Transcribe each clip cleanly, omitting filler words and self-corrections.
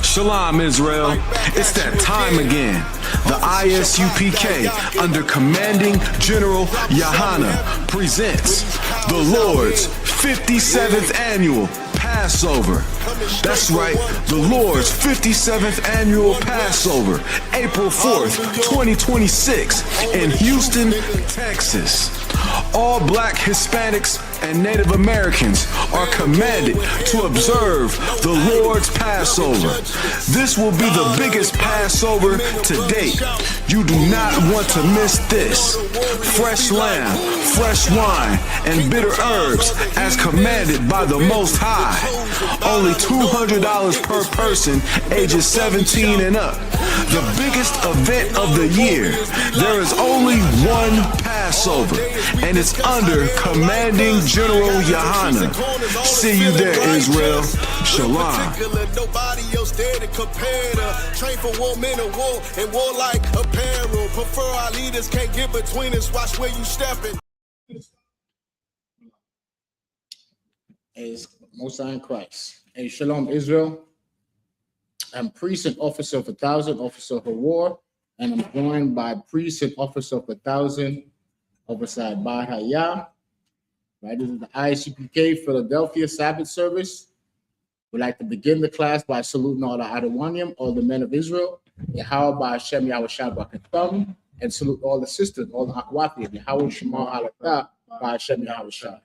Shalom, Israel. It's that time again. The I.S.U.P.K. under Commanding General YAHANNA presents the Lord's 57th Annual Passover. That's right, the Lord's 57th Annual Passover, April 4th, 2026 in Houston, Texas. All Black, Hispanics, and Native Americans are commanded to observe the Lord's Passover. This will be the biggest Passover to date. You do not want to miss this. Fresh lamb, fresh wine, and bitter herbs as commanded by the Most High. Only $200 per person ages 17 and up. The biggest event of the year. There is only one Passover, and it's under Commanding General YAHANNA. See you there, Israel. Shalom. Nobody else there to compare to. Train for war, men of war, and warlike apparel. Prefer our leaders, can't get between us. Watch where you stepping. Is Most High in Christ. Hey, Shalom, Israel. I'm priest and officer of 1,000, officer of war, and I'm joined by priest and officer of 1,000, officer Bahaya. Right, this is the I.S.U.P.K. Philadelphia Sabbath service. We'd like to begin the class by saluting all the Adonwanim, all the men of Israel, Yahweh by Hashem, Yahweh Shabbat, and salute all the sisters, all the Akwati, Yahweh Shema Halakah by Hashem, Yahweh Shabbat.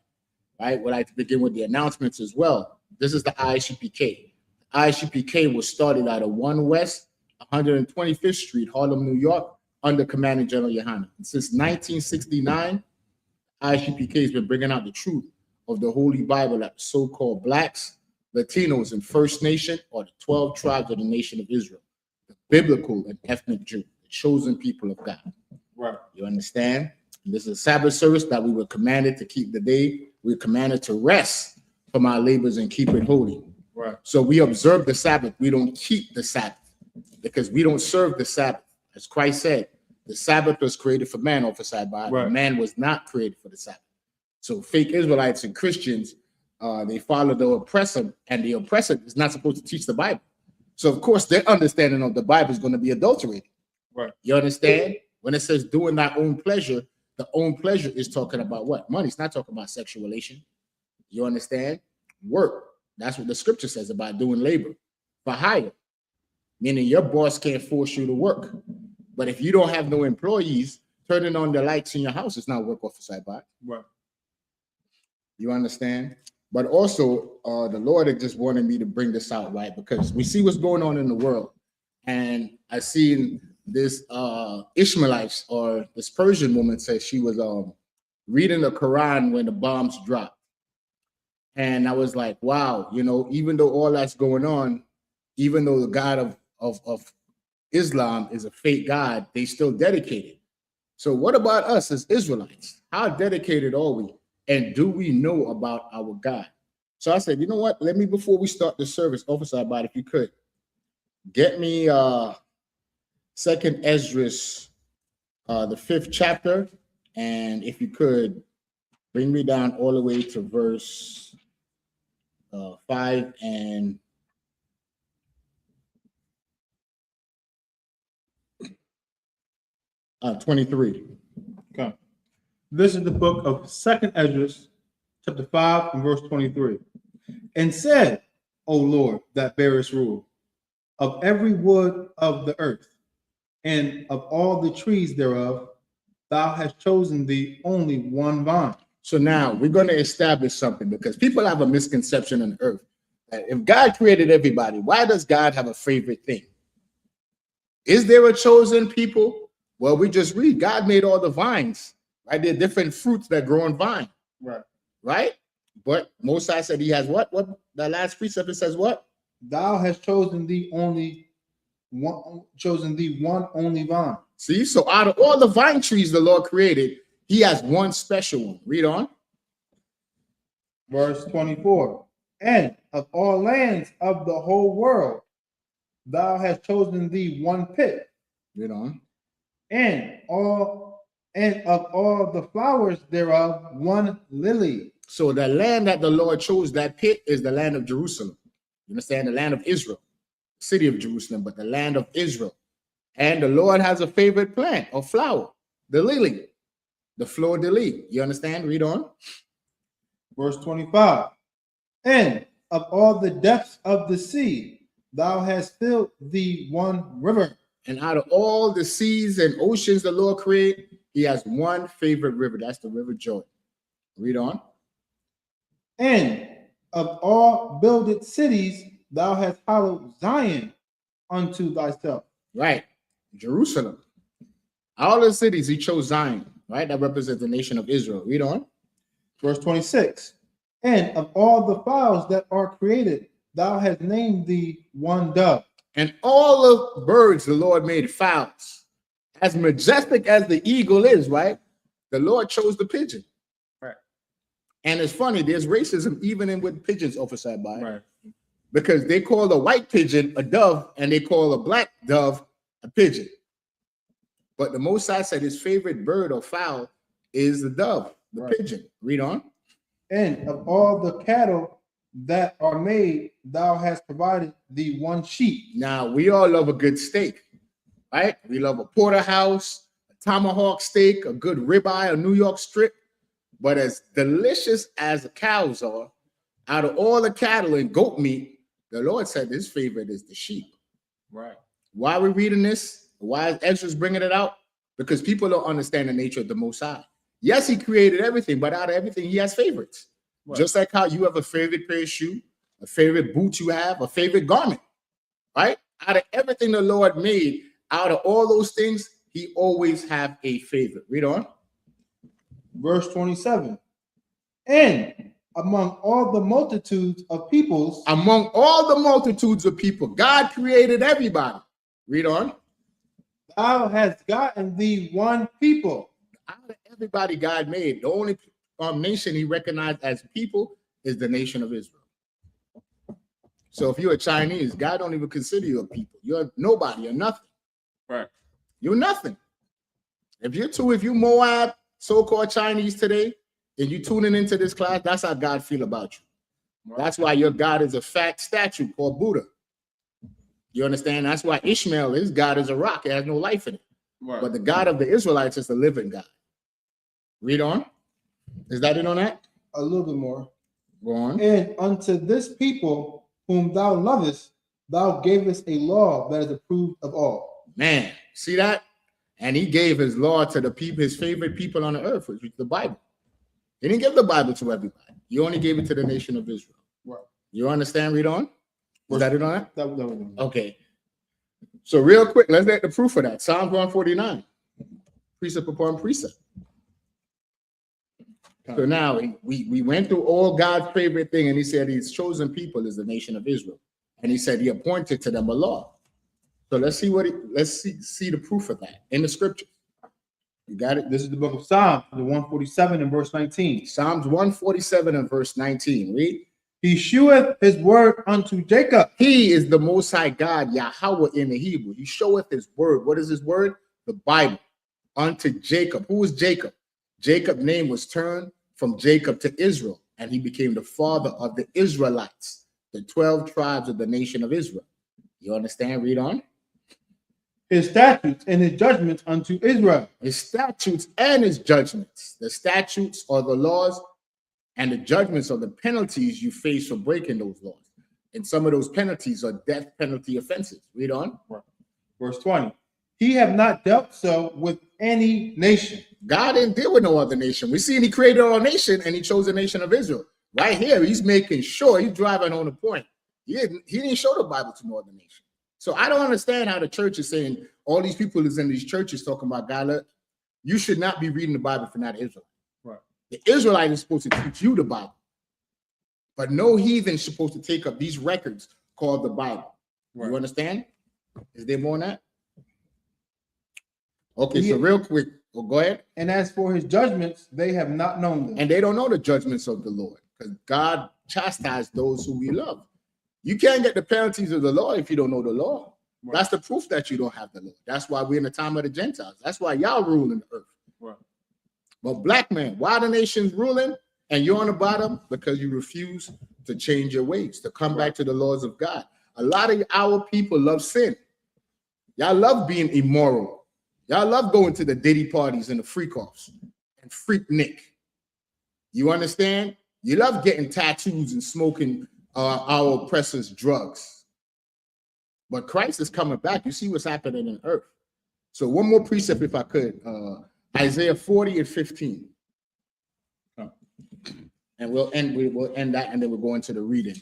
Right, we'd like to begin with the announcements as well. This is the I.S.U.P.K. I.S.U.P.K. was started out of 1 West 125th Street, Harlem, New York, under Commanding General YAHANNA. And since 1969, I.S.U.P.K. has been bringing out the truth of the Holy Bible that the so-called Blacks, Latinos, and First Nation are the 12 tribes of the nation of Israel, the biblical and ethnic Jew, the chosen people of God. Right. You understand? And this is a Sabbath service that we were commanded to keep the day. We were commanded to rest from our labors and keep it holy. Right. So we observe the Sabbath. We don't keep the Sabbath because we don't serve the Sabbath. As Christ said, the Sabbath was created for man, officer by right. Man was not created for the Sabbath. So fake Israelites and Christians, they follow the oppressor, and the oppressor is not supposed to teach the Bible. So of course their understanding of the Bible is going to be adulterated. Right. You understand? When it says doing thy own pleasure, the own pleasure is talking about what? Money. It's not talking about sexual relation. You understand? Work. That's what the scripture says about doing labor for hire, meaning your boss can't force you to work. But if you don't have no employees, turning on the lights in your house is not work, officer by. Right. You understand? But also, the Lord had just wanted me to bring this out, right? Because we see what's going on in the world. And I seen this Ishmaelites, or this Persian woman, said she was reading the Quran when the bombs dropped. And I was like, wow, you know, even though all that's going on, even though the God of Islam is a fake God, they still dedicated. So what about us as Israelites? How dedicated are we? And do we know about our God? So I said, you know what? Let me, before we start the service, officer, about if you could, get me 2nd Esdras, the 5th chapter. And if you could, bring me down all the way to verse 5 and 23. Okay. This is the book of 2nd Esdras, chapter 5 and verse 23. And said, O Lord, that bearest rule, of every wood of the earth, and of all the trees thereof, thou hast chosen thee only one vine. So now we're going to establish something, because people have a misconception on earth that if God created everybody, why does God have a favorite thing? Is there a chosen people? Well, we just read God made all the vines, right? There are different fruits that grow on vine, right? But Mosiah said he has what? What the last precept it says what? Thou hast chosen thee only one only vine. See, so out of all the vine trees the Lord created, he has one special one. Read on. Verse 24. And of all lands of the whole world, thou hast chosen thee one pit. Read on. And of all the flowers thereof, one lily. So the land that the Lord chose, that pit, is the land of Jerusalem. You understand? The land of Israel. city of Jerusalem, but the land of Israel. And the Lord has a favorite plant or flower, the lily, the fleur de lis. You understand? Read on. Verse 25. And of all the depths of the sea, thou hast filled thee one river. And out of all the seas and oceans the Lord created, he has one favorite river. That's the river Jordan. Read on. And of all builded cities, thou hast hallowed Zion unto thyself. Right. Jerusalem. All the cities he chose Zion, right? That represents the nation of Israel. Read on. Verse 26. And of all the fowls that are created, thou hast named thee one dove. And all of birds the Lord made fowls. As majestic as the eagle is, right? The Lord chose the pigeon. Right. And it's funny, there's racism even in with pigeons, Officer by. Right. Because they call a white pigeon a dove and they call a black dove a pigeon. But the Most High said his favorite bird or fowl is the dove, the pigeon. Read on. And of all the cattle that are made, thou hast provided thee one sheep. Now, we all love a good steak, right? We love a porterhouse, a tomahawk steak, a good ribeye, a New York strip. But as delicious as the cows are, out of all the cattle and goat meat, the Lord said his favorite is the sheep. Right. Why are we reading this? Why is Ezra's bringing it out? Because people don't understand the nature of the Most High. Yes, he created everything, but out of everything, he has favorites. Right. Just like how you have a favorite pair of shoes, a favorite boot you have, a favorite garment, right? Out of everything the Lord made, out of all those things, he always have a favorite. Read on. Verse 27. And among all the multitudes of peoples. Among all the multitudes of people, God created everybody. Read on. Thou hast gotten thee one people. Out of everybody God made, the only nation he recognized as people is the nation of Israel. So if you're a Chinese, God don't even consider you a people. You're nobody, you're nothing. Right. You're nothing. If you Moab, so-called Chinese today, and you tuning into this class, that's how God feel about you. Right. That's why your God is a fat statue called Buddha. You understand? That's why Ishmael is God is a rock. It has no life in it. Right. But the God of the Israelites is the living God. Read on. Is that it on that? A little bit more. Go on. And unto this people whom thou lovest, thou gavest a law that is approved of all. Man, see that? And he gave his law to the people, his favorite people on the earth, which is the Bible. He didn't give the Bible to everybody. He only gave it to the nation of Israel. Right. You understand? Read on. Was that it on that? That was okay. So real quick, let's get the proof of that. Psalms 149. Precept upon precept. So now we went through all God's favorite thing, and he said his chosen people is the nation of Israel. And he said he appointed to them a law. So let's see see the proof of that in the scriptures. You got it? This is the book of Psalms, the 147 and verse 19. Psalms 147 and verse 19. Read. He sheweth his word unto Jacob. He is the Most High God, Yahweh in the Hebrew. He showeth his word. What is his word? The Bible. Unto Jacob. Who is Jacob? Jacob's name was turned from Jacob to Israel, and he became the father of the Israelites, the 12 tribes of the nation of Israel. You understand? Read on. His statutes and his judgments unto Israel. His statutes and his judgments. The statutes are the laws, and the judgments are the penalties you face for breaking those laws. And some of those penalties are death penalty offenses. Read on. Verse 20. He have not dealt so with any nation. God didn't deal with no other nation. We see he created our nation and he chose the nation of Israel. Right here, he's making sure he's driving home the point. He didn't show the Bible to no other nation. So I don't understand how the church is saying all these people is in these churches talking about God. You should not be reading the Bible if you're not Israel. Right. The Israelite is supposed to teach you the Bible. But no heathen is supposed to take up these records called the Bible. Right. You understand? Is there more on that? Okay, so real quick, go ahead. And as for his judgments, they have not known them. And they don't know the judgments of the Lord, because God chastised those who we love. You can't get the penalties of the law if you don't know the law. Right. That's the proof that you don't have the law. That's why we're in the time of the Gentiles. That's why y'all ruling the earth. Right. But black man, why the nation's ruling and you're on the bottom? Because you refuse to change your ways, to come back to the laws of God. A lot of our people love sin. Y'all love being immoral. Y'all love going to the Diddy parties and the freak-offs and freaknik. You understand? You love getting tattoos and smoking our oppressors' drugs. But Christ is coming back. You see what's happening on earth. So one more precept, if I could. Isaiah 40 and 15. And we'll end that, and then we'll go into the reading.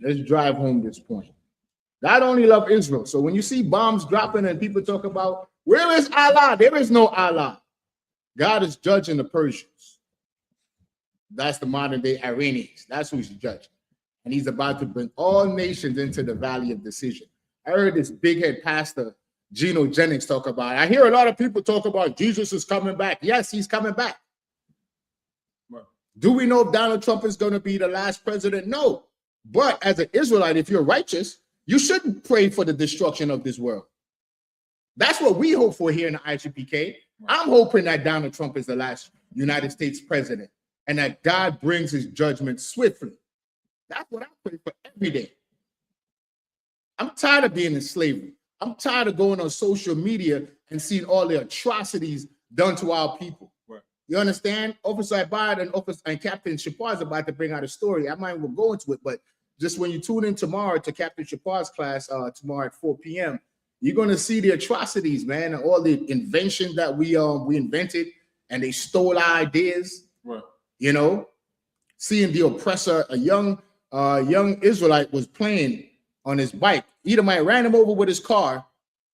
Let's drive home this point. God only loves Israel. So when you see bombs dropping and people talk about, where is Allah? There is no Allah. God is judging the Persians. That's the modern day Iranians. That's who he's judging. And he's about to bring all nations into the valley of decision. I heard this big head pastor, Geno Jennings, talk about it. I hear a lot of people talk about Jesus is coming back. Yes, he's coming back. Right. Do we know if Donald Trump is going to be the last president? No. But as an Israelite, if you're righteous, you shouldn't pray for the destruction of this world. That's what we hope for here in the I.S.U.P.K. I'm hoping that Donald Trump is the last United States president and that God brings his judgment swiftly. That's what I pray for every day. I'm tired of being in slavery. I'm tired of going on social media and seeing all the atrocities done to our people. Right. You understand? Officer Abad and Captain Shapar is about to bring out a story. I might even go into it, but just when you tune in tomorrow to Captain Shapar's class tomorrow at 4 p.m., you're going to see the atrocities, man, and all the inventions that we invented, and they stole our ideas. Right. You know, seeing the oppressor, a young Israelite was playing on his bike. Edomite ran him over with his car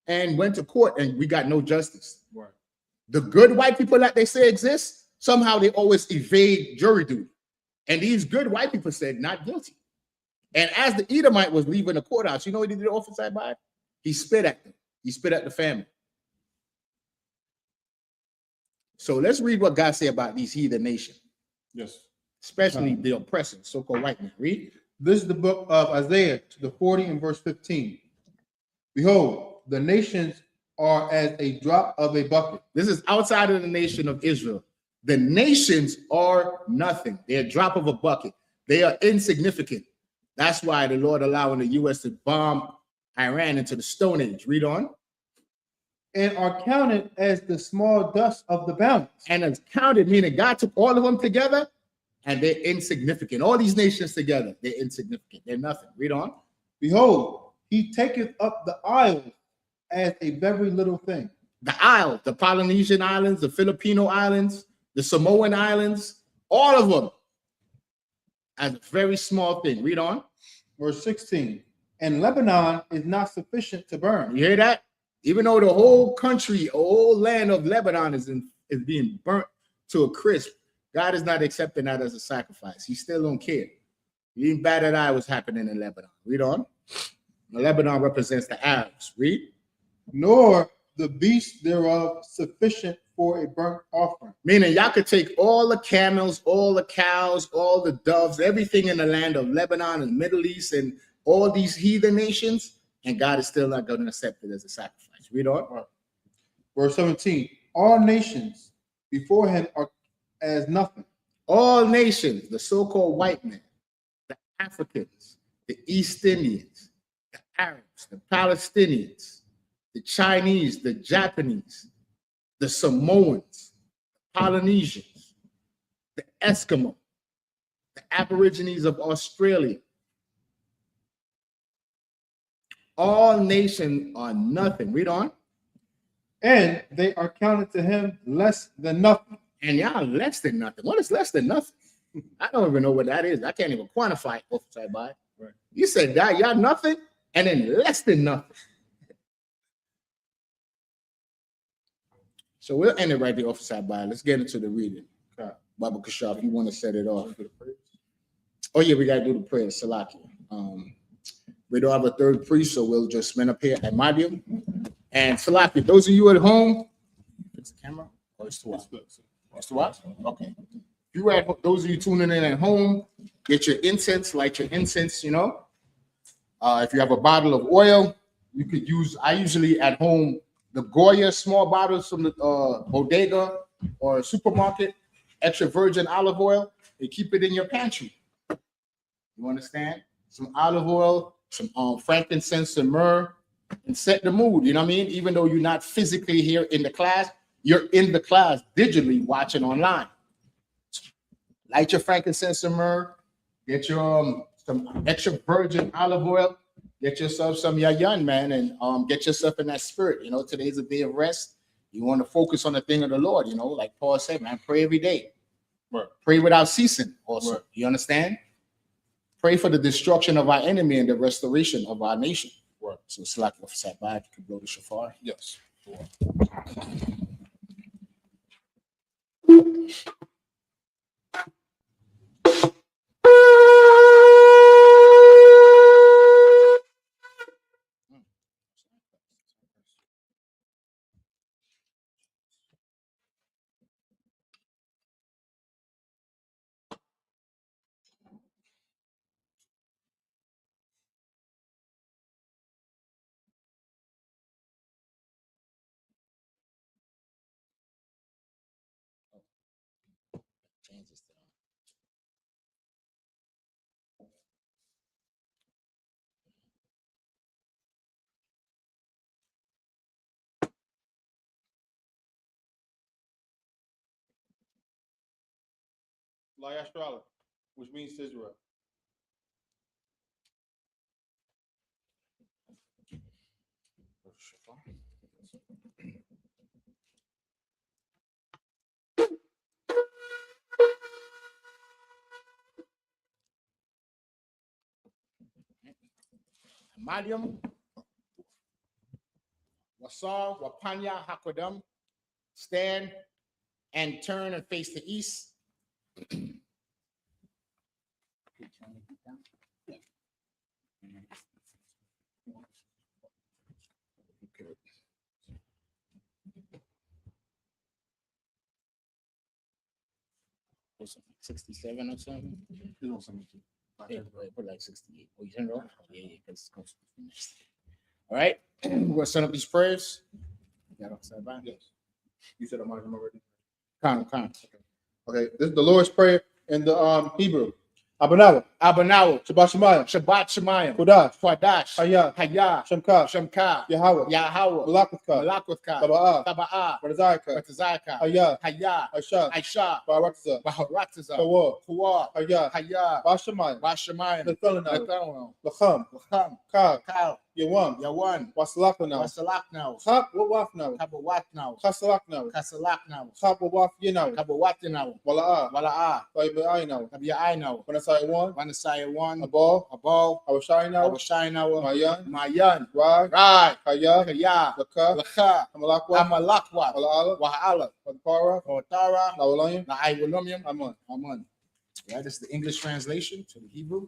and went to court, and we got no justice. Right. The good white people that they say exist, somehow they always evade jury duty. And these good white people said not guilty. And as the Edomite was leaving the courthouse, you know what he did the officer by? He spit at them. He spit at the family. So let's read what God said about these heathen nations. Yes. Especially the oppressors, so-called white men. Read. This is the book of Isaiah, the 40 and verse 15. Behold, the nations are as a drop of a bucket. This is outside of the nation of Israel. The nations are nothing. They're a drop of a bucket. They are insignificant. That's why the Lord allowing the U.S. to bomb Iran into the Stone Age. Read on. And are counted as the small dust of the balance. And it's counted, meaning God took all of them together, and they're insignificant. All these nations together, they're insignificant. They're nothing. Read on. Behold, he taketh up the isles as a very little thing. The isles, the Polynesian islands, the Filipino islands, the Samoan islands, all of them as a very small thing. Read on. Verse 16. And Lebanon is not sufficient to burn. You hear that? Even though the whole country, whole land of Lebanon is being burnt to a crisp, God is not accepting that as a sacrifice. He still don't care. He ain't bad at eye what's happening in Lebanon. Read on. Lebanon represents the Arabs. Read. Nor the beasts thereof sufficient for a burnt offering. Meaning y'all could take all the camels, all the cows, all the doves, everything in the land of Lebanon and Middle East and all these heathen nations, and God is still not going to accept it as a sacrifice. Read on. Verse 17. All nations before him are as nothing. All nations, the so-called white men, the Africans, the East Indians, the Arabs, the Palestinians, the Chinese, the Japanese, the Samoans, the Polynesians, the Eskimo, the Aborigines of Australia. All nations are nothing. Read on. And they are counted to him less than nothing. And y'all less than nothing. What is less than nothing? I don't even know what that is. I can't even quantify it. Right. You said that y'all nothing and then less than nothing. So we'll end it right there, Officer by. Let's get into the reading. Baba Kashaf, you want to set it off? Oh yeah, we gotta do the prayer. Salaki. We don't have a third priest, so we'll just spin up here at Madium. And Salaki, those of you at home, it's the camera or it's to watch? It's to watch? Okay. Those of you tuning in at home, get your incense, light your incense, you know. If you have a bottle of oil, you could use, I usually at home, the Goya small bottles from the bodega or supermarket, extra virgin olive oil, and keep it in your pantry. You understand? Some olive oil, some frankincense and myrrh, and set the mood. You know what I mean? Even though you're not physically here in the class, you're in the class digitally watching online. Light your frankincense and myrrh. Get your some extra virgin olive oil. Get yourself some yayan, man, and get yourself in that spirit. You know, today's a day of rest. You want to focus on the thing of the Lord. You know, like Paul said, man, pray every day. Right. Pray without ceasing. Also, Right. You understand? Pray for the destruction of our enemy and the restoration of our nation. Right. So, Slack of Sabbath, you can blow the shofar. Yes. Change this to YAHANNA, which means Israel. blow the shofar. Madium, Wasar, Wapanya, Hakodam, stand and turn and face the east. Okay. What's it, 67 or something? Yeah, put like 68. Oh, you turned it off? Yeah, because it's close. All right, we're gonna send up these prayers. Got upside down. Yes. You said I'm already. Come. Okay, this is the Lord's Prayer in the Hebrew. Abanawa, Abanaw, Shabbat Shemayim, Shabbat Shemayim, Kodash, Kwadash, Hayah, Hayah, Shemka, Shemka, Yahweh, Yahweh, Malakutka, Malakutka, Taba'ah, Taba'ah, Barzaka, Batazaka, Hayah, Hayah, Aisha, Aisha, Barakza, Baharataza, Kawah, Kuwa, Hayah, Hayah, Bashemayim, Bashemayim, Nathanael, Nathanael, Lacham, Lacham, Kal, Kal, Yawam, Yawan, Wasalakanaw, Wasalaknaw, Chab Wawafnaw, Kabawatnaw, Chasalaknaw, Kasalaknaw, Chab Wawaf Yinaw, Kabawatinaw, Wala'ah, Wala'ah, Taibainaw, Tabi'ainaw, Wanasai 1, Wanasaya 1, Abal, Abal, Awashainaw, Abashainaw, Mayan, Mayan, Rai, Rai, Hayah, Kaya, Laka, Lacha, Amalakwa, Amalakwa, Wala'ala, Wa'ala, Wadpara, Kotara, Nawalayim, Na'aiwulumium, Aman. Aman. That is the English translation to the Hebrew.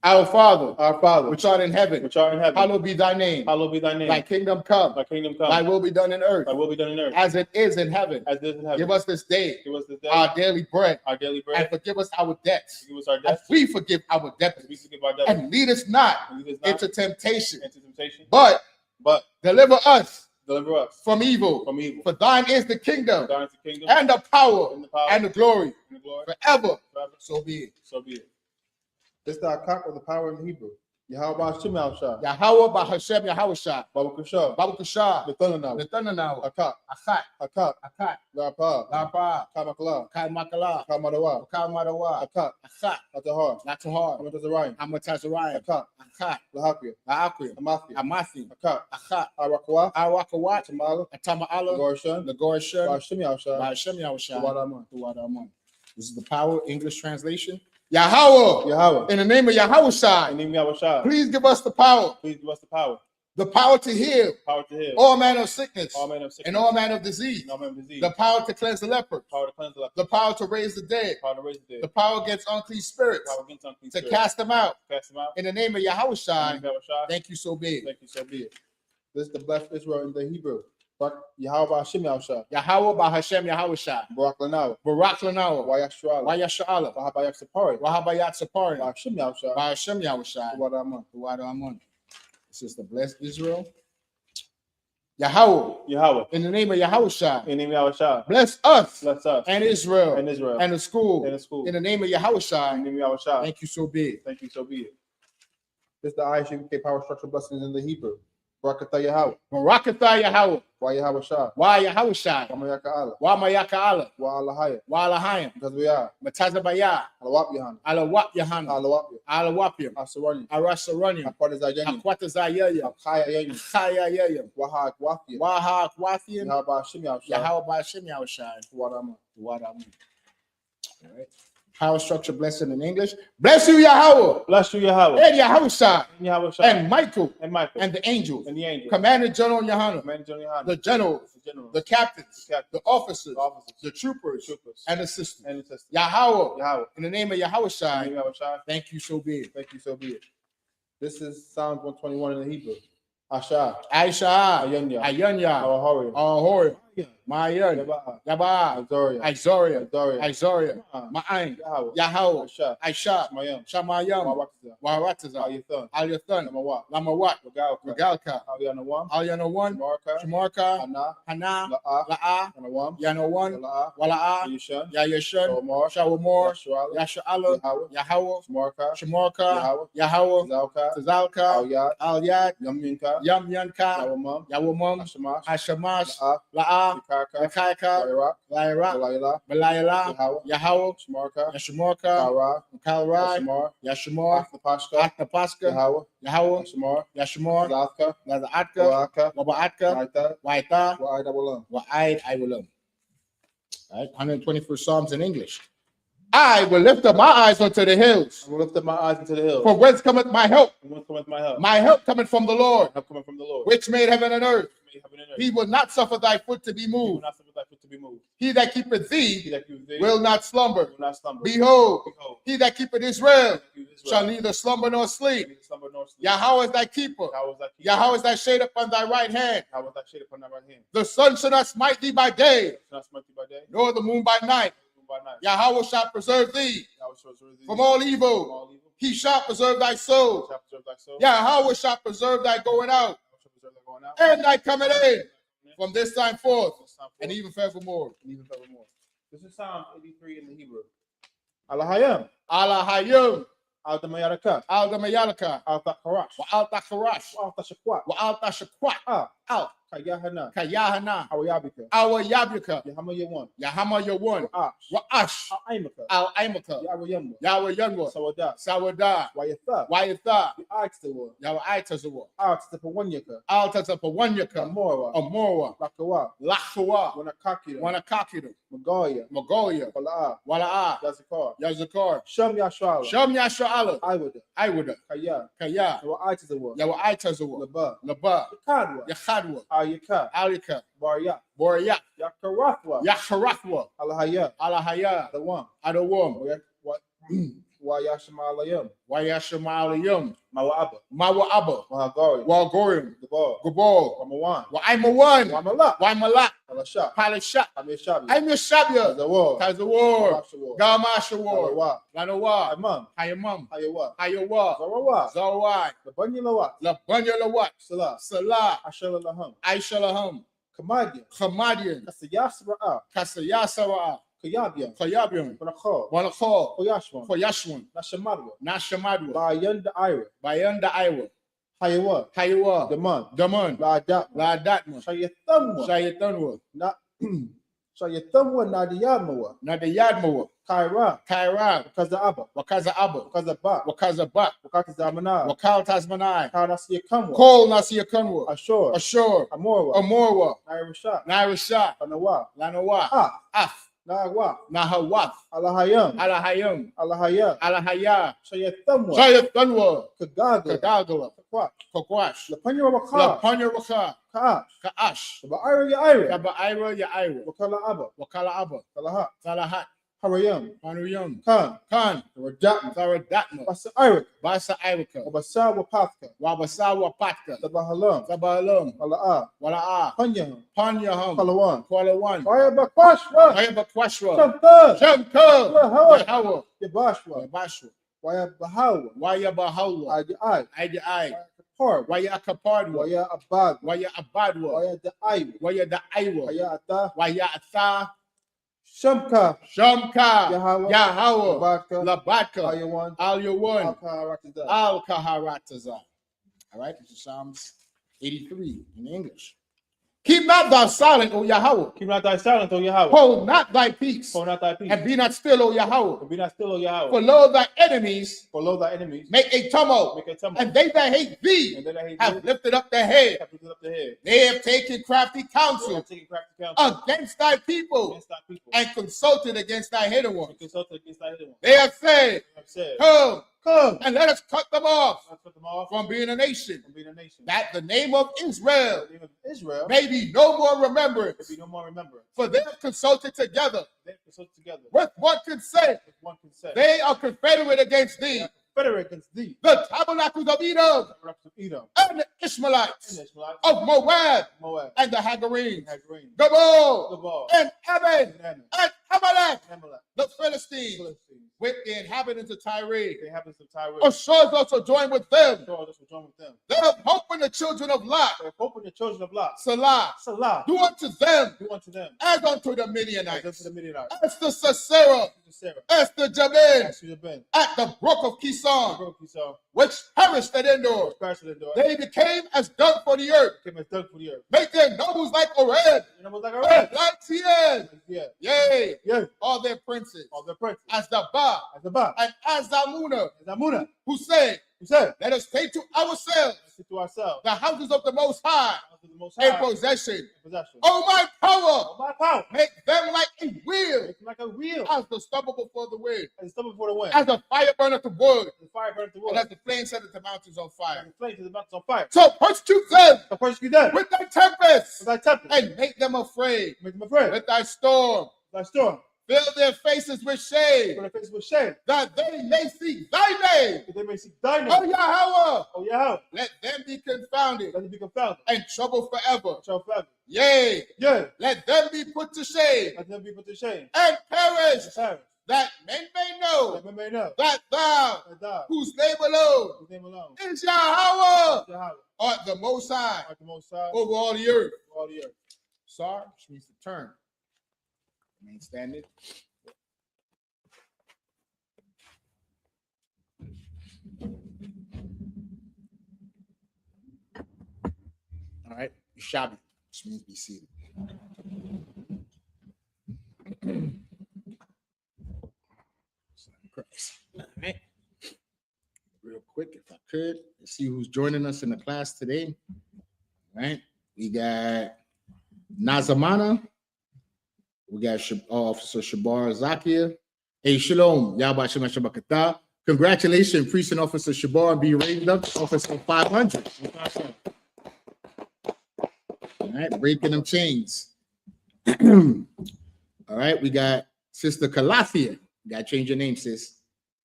Our Father, which art in heaven, hallowed be thy name. Hallowed be thy name. Thy kingdom come. Thy kingdom come. Thy will be done in earth, Thy will be done in earth. as it is in heaven. As it is in heaven. Give us this day Give us this day our daily bread, our daily bread. and forgive us our debts, Give us our as debts. we forgive our As debtors. we forgive our debtors. And lead us not And lead us not into temptation, into temptation. but But deliver us deliver us from evil. from evil. For thine is the kingdom, Thine is the kingdom and the power, and the power and the glory, and the glory forever. forever. So be it. So be it. This is the Akak of the power in Hebrew. Yahweh Shemal Shah. Yahweh Bahashem Yahushua, Babu Kushah. Babu Kushah, Nathanael. Nathanael, Akak. Achat, Akak. Akat, Lapa. Lapa, Kamakala. Kai Makala, Kamadawa. Kai Madawa, Akak. Achat, Atahar. Latahar, Amatazarayim. Amatazariah, Akak. Achat, Lahapia. Laakwim, Amathia. Amathi, Akak. Achat, Arakwa. Arakawat, Tamala. Atama'ala, Gorshan. Lagorshan, Bashimial Shah. Bahashem Yahushua, Wadaman. Wadaman. This is the power English translation. Yahweh, Yahweh. in the name of Yahushua, In the name of Yahweh. please give us the power Please give us to heal power to heal all manner of sickness all manner of sickness and all manner of disease, and all manner of disease. the power to cleanse the leper, Power to cleanse the leper. the power to raise the dead, Power to raise the dead. the power against unclean spirits, Power against unclean to spirits. cast them out. Cast them out. In the name of In the Yahushua, name of Yahweh. thank you so big. Thank you, so be it. This is the blessed Israel in the Hebrew. Yahweh Shemal Shah. Yahweh Bahashem Yahushua, Barak Lanawa. Barak Lanawa, Wayashtrala. Wayasha'ala, Wahabayak Sapari. Wahabayat Sapari, Shemal Shah. Bahashem Yahushua, Wadaman. Wadaman. This is the blessed Israel. Yahweh, Yahweh. in the name of Yahushua, In the name of Yahweh. bless us Bless us. and Israel And Israel. and the school. And the school. In the name of In the Yahushua, name of Yahweh. thank you so big. Thank you, so be it. This is the I.S.U.P.K power structure blessings in the Hebrew. Barakatah Yahweh. Barakatah Yahweh. Wa Yahweh Shah. Wa Yahweh Shai. Wa Mayaka Allah. Wa Mayaka Allah. Wa Allahaya. Wa Alahayim. Because we are. Matazabaya. Alawap Yahanna. Alawap Yahanna. Alawap. Alawapim. Asarani. Arasaranium. Aquatazayani. Akwatazayayim. Akaya Yayim. Chayayayim. Waha Akwathian. Waha Akwathian. Yahweh Shim Yahweh Shah. Yahweh Bashim Yahweh Shai. Wadama. All right. Power structure blessing in English. Bless you, Yahweh. Bless you, Yahweh. And Yahweh Shai. Yahweh Shah. And Michael. And Michael. And the angels. And the angels. Commander General Yohanna. Commander General Yohanna. The generals. The generals. The captains. The captains. The officers. The officers. The troopers. Troopers. And assistants. And assistants. Yahweh. Yahweh. In the name of Yahweh Shai. In the name of Yahweh Shah. Thank you, so be it. Thank you, so be it. This is Psalms 121 in the Hebrew. Asha. Aisha. Ayanya. Ayanya. Awahori. Ahori. Yeah. Mayan. Yabaha. Yaba. Azoria. Izoria. Azoria. Izoria. Ma'an. Ma'ain. Yahweh. Yahweh. Asha. Aisha. Shamayam. Shamayam. Mawakza. Warataza. Ayathan. Alyathan. Namawat. Lamawat. Regalka. Regalka. Alyanawam. Alyanawan. Shamarka. Shamarka. Hana. Hana. La'a. La'a. Anawam. Yanawan. La'a. Wala'a. Yishan. Yayashan. Shawamar. Shawamor. Yashuala. Yasha'ala. Yahweh. Yahweh. Shamarka. Shamarka. Yahweh. Yahweh. Zalka. Tazalka. Alyat. Alyat. Yamyinka. Yamyanka. Yawamam. Yawamam. Ashamash. Hashamash. La'a. La'a. Yikaka. Yakaika. Lyra. Lyra. Balayla. Balayla. Yahweh. Yahweh. Shamarka. Yashmarka. Kara. Kalrai. Yashamar. Yashmar. Athapashka. Athapaska. Yahweh. Yahweh. Yashamar. Yashmar. Zalka. Lazaatka. Wa'aka. Wabaatka. Naita. Waita. Wa'ida Walam. Wa'aid. I will. All right. 121st Psalms in English. I will lift up my eyes unto the hills. I will lift up my eyes into the hills. From whence cometh my help? From whence cometh my help? My help cometh from the Lord, Help coming from the Lord. which made heaven and earth. May heaven and earth. He will not suffer thy foot to be He will moved. not suffer thy foot to be moved. He that keepeth He thee that keepeth thee will not slumber. will not slumber. Behold, Behold, he that keepeth Israel he that keepeth Israel shall neither slumber nor sleep. neither slumber nor sleep. Yahweh is thy keeper. Yahweh is thy keeper. Yahweh is thy shade upon thy right hand. Yahweh is thy shade upon thy right hand. The sun shall not smite thee by day, Shall not smite thee by day, nor the moon by night. nor by night. Yahweh shall preserve thee Yahweh shall preserve thee from all from evil. all evil. He shall preserve thy soul. Shall preserve thy soul. Yahweh shall preserve thy going out Yahweh shall preserve thy going out. and thy coming in from this time forth This time forth, and even forevermore. and even forevermore. This is Psalm 83 in the Hebrew. Alahayam. Allah Hayyum, Al Damayaraka. Al Damayalaka, Al Takarash. Wa Al Takharash, Al Tashakwat. Wa Al Tashakwat, Ah. Al Kayahana. Kayahana, Awayabika. Our Yabuka, Yahama Yawan. Yahama Yawan, Ash. Wa Ash, Al Aimaka. Al Aimaka, Yahweh Yamwa. Yahweh Yanwa, Sawada. Sawada, Wayatha. Wayatha, Axtawa. Yahweh Aitazawa, Ax the Pawanyaka. Al Tazapawanyaka, Amora. Amora, Lakawa. Lachawa, Wanakakira. Wanakakidu, Magoya. Magoya, Wala'a. Wala'a, Yazakar. Yazakar, Sham Yashala. Sham Yasha'ala, Iwada. Iwada, Kaya. Kaya, Wa'aitazawa. Yahweh Aitazawa, Laba. Laba, Kadwa. Yachadwa, Ayaka. Alika, Barya. Boria, Yakarathwa. Yacharathwa, Alahaya. Alahaya, The one. Adawam, Wayashamalayam. Wayashamaliyum, Mawaba. Mawa'aba, Mahagari. Wagorim, The ball. Gabal, Wamawan. Wa'aimawan, Wamala. Waimalak, Alasha. Palishat, Amishabi. I'm your Shabya, The war. Tazawar, War. Gamashawar, Alawa. Lanawa, Amam. Hayamam, Hayawa. Hayawa, Zarawa. Zawai, The Banyalawa. Labanyalawat, Salah. Salah, Ashalalaham. Aishalaham, Kamadian. Khamadian, Kasayasra'a. Kasayasara, Kayabian. Kayabian, Banakho. Wanakho, Koyashwan. Koyashwan, Nashamadwa. Nashamadwa, Bayan the Ira. Bayanda Iowa, Hayawa. Hayawa, Daman. Daman, La'adat. Ladatma, Shayatamwa. Shayatanwa, Na. Shayatamwa Nadiyadmawa. Nadayadmawa, Kaira. Kaira, Kaza Abba. Wakaza Abba, Kaza Ba. Wakaza Bat, Wakata Zamana. Wakal Tasmanai, Kanasiyakamwa. Kol Nasiyakanwa, Ashore. Ashur, Amorwa. Amorwa, Nairasha. Nairasha, Anawa. Lanawa, Ah. Af, Nawa. Nahawath, Alahayam. Alahayam, Alahaya. Alahaya, Shayatamwa. Shayatanwa, Kagaga. Kadagala, Kakwa. Kokwash, Lapanya Waka. Lapanya Waka, Kaash. Kaash, Ba Ira ya Ira. Yaba Ira, Yaira, Wakala Abba. Wakala Abba, Kalaha. Salahat, Harayam. Panuyam, Khan. Khan, Radatma. Zaradatma, Basa Ira. Basa Irika, Wabasa Wapatka. Wabasawa Patka, Tabahalam. Sabalam, Ala'a. Wala'a, Panyaham. Panyaham, Kalawan. Kualawan, Fire Bakwashwa. Ayaba Kwashwa, Shamka. Shamka, Yahawa. Yahawa, Yabashwa. Yabashwa, Waya Bahawa. Waya Bahawla, Adi Ai. Aidi Ai, Parb. Waya Kapadwa, Waya Abad. Waya Abadwa, Waya the Ai. Waya the Iwa, Waya Ata. Waya Atha, Shamka. Shamka. Yahweh. Yahweh. Labadka. Labadka. Al-Yawan. Al-Yawan. Al-Kaharatazah. Al-Kaharatazah. All right, this is Psalms 83 in English. Keep not thou silent, O Yahweh. Keep not thy silence, O Yahweh. Hold not thy peace. Hold not thy peace. And be not still, O Yahweh. And be not still, O Yahweh. For lo, thy enemies For lo, thy enemies make a tumult. make a tumult. And they that hate thee And they that hate have thee lifted up their head. have lifted up their head. They have taken crafty They counsel have taken crafty counsel against thy people against thy people. and consulted against thy hidden ones. And consulted against thy hidden ones. They have said, They have said, Come and let us cut them off let's put them off from being a nation, from being a nation. that the name of Israel The name of Israel may be no more may remembrance. be no more remembered. For they have consulted together They have consulted together with one consent. with one consent. They are confederate against They thee, are confederate against thee, the tabernacles of Edom, the rocks of Edom, and the and Ishmaelites the Ishmaelites, of Moab, Moab, and the Hagarenes, and Hagarene, Gabal, Gabal, and Ammon, and Ammon, and Amalek, and Amalek, the Philistines, Philistines, with the inhabitants of Tyre. the inhabitants of Tyre. Assures also join with them. So us will join with them. They have hope in the children of Lot. They have hope in the children of Lot. Salah. Salah, Do unto them do unto them as unto the as unto Midianites. the Midianites. As the Sisera, Sarah, as the Jabin, as to the Ben, at the brook of Kison, broke his arm, which perished at Endor. crashed the door, They became as dirt for the earth. came as dug for the earth. Make their nobles like Oreb, You know, was like a and red. like Tien. Yeah, Yea, yeah, all their princes, all the princes. as the Ba, As the Ba, and as Zamuna, as Amuna, who say, who said, let us take to ourselves let's sit to ourselves, the houses of the Most High unto the Most in High, possession. in possession. Oh, my power, Oh, my power, make them like a wheel, make them like a wheel, as the stubble before the wind, as the stubble before the wind, as the fire burneth the wood, the fire burns the and wood, as the flame setteth the mountains on fire. and the flames of the mountains on fire. So persecute them So persecute them with thy tempest, with thy tempest, and make them afraid make them afraid, with thy storm. thy storm, Fill their faces with shade, for their faces with shame, that they may see thy name. that they may see thy Oh, name. Yahweh, Oh, Yahweh, let them be confounded let them be confounded, and troubled forever. shall forever. Yea, Yeah, let them be put to shame let them be put to shame, and perish, and perish, that men may know that men may know that thou, that thou, whose name alone whose name alone, is Yahweh, Yahweh, art the Most High art the Most High over all the earth. over all the earth. Sar, which means to turn. Remain standing. All right, Shabi, which means be seated. Christ. All right. Real quick, if I could, let's see who's joining us in the class today. All right, we got Nazamana, we got Officer Shabar Zakia. Hey, Shalom, Yahba Shema Shabakata. Congratulations, Precinct Officer Shabar, be raised up to Officer 500. All right, breaking them chains. All right, we got Sister Calathia. You got to change your name, sis.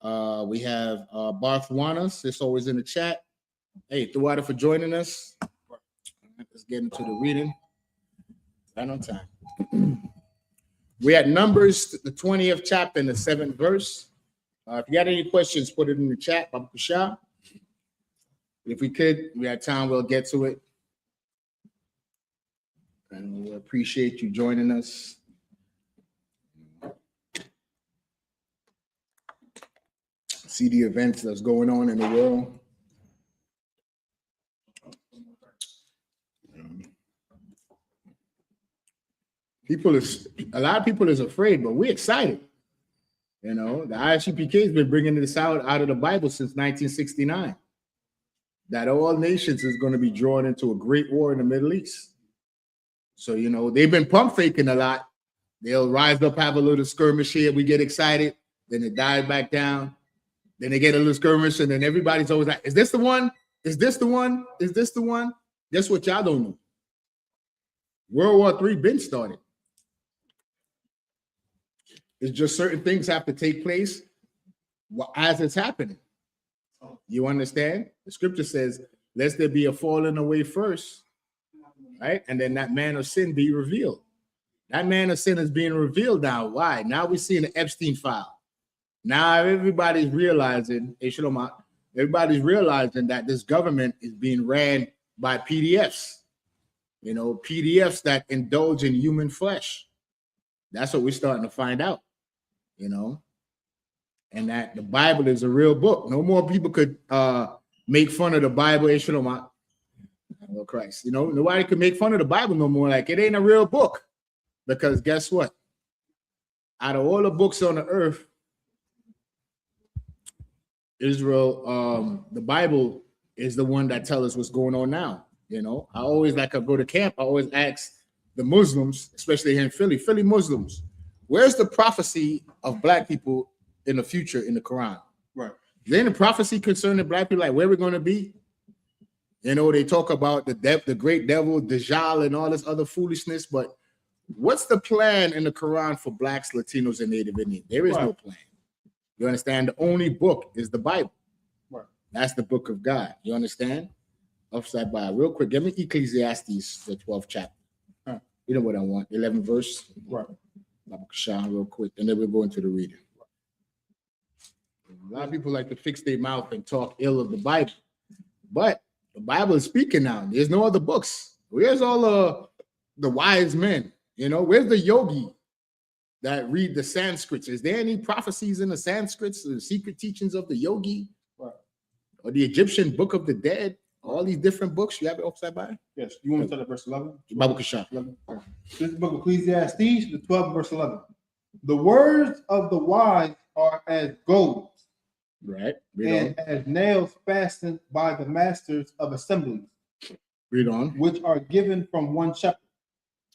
We have Barth Wana, sis, always in the chat. Hey, Thawada for joining us. All right, let's get into the reading. Right on time. We're at Numbers, the 20th chapter, and the 7th verse. If you got any questions, put it in the chat. Baba Kusha. If we could, we have time, we'll get to it. And we appreciate you joining us. See the events that's going on in the world. A lot of people is afraid, but we're excited. You know, the I.S.U.P.K has been bringing this out of the Bible since 1969. That all nations is going to be drawn into a great war in the Middle East. So, you know, they've been pump faking a lot. They'll rise up, have a little skirmish here. We get excited. Then it dies back down. Then they get a little skirmish, and then everybody's always like, is this the one? Is this the one? Is this the one? Guess what y'all don't know? World War III been started. It's just certain things have to take place as it's happening. You understand? The scripture says, lest there be a falling away first, right? And then that man of sin be revealed. That man of sin is being revealed now. Why? Now we're seeing the Epstein file. Now everybody's realizing, everybody's realizing that this government is being ran by PDFs. You know, PDFs that indulge in human flesh. That's what we're starting to find out, you know, and that the Bible is a real book. No more people could make fun of the Bible. Oh Christ, you know, nobody could make fun of the Bible no more. Like, it ain't a real book, because guess what? Out of all the books on the earth, Israel, the Bible is the one that tells us what's going on now. You know, I always, like, I go to camp, I always ask the Muslims, especially here in Philly Muslims, where's the prophecy of black people in the future in the Quran? Right. Then the prophecy concerning black people, like where we're going to be. You know, they talk about the great devil, Dajjal, and all this other foolishness, but what's the plan in the Quran for blacks, Latinos, and Native Indians? There is no plan. You understand? The only book is the Bible. Right. That's the book of God. You understand? Upside by real quick. Give me Ecclesiastes, the 12th chapter. Huh. You know what I want? 11th verse. Right. Real quick, and then we'll go into the reading. A lot of people like to fix their mouth and talk ill of the Bible, but the Bible is speaking now. There's no other books. Where's all the wise men? You know, where's the yogi that read the Sanskrits? Is there any prophecies in the Sanskrits, the secret teachings of the yogi, right, or the Egyptian book of the dead? All these different books. You have it upside by? Yes. You want to start at verse 11? Bible Kashan. 11. This is the book of Ecclesiastes, the 12th verse 11. The words of the wise are as gold, right? And as nails fastened by the masters of assemblies. Read on. Which are given from one shepherd.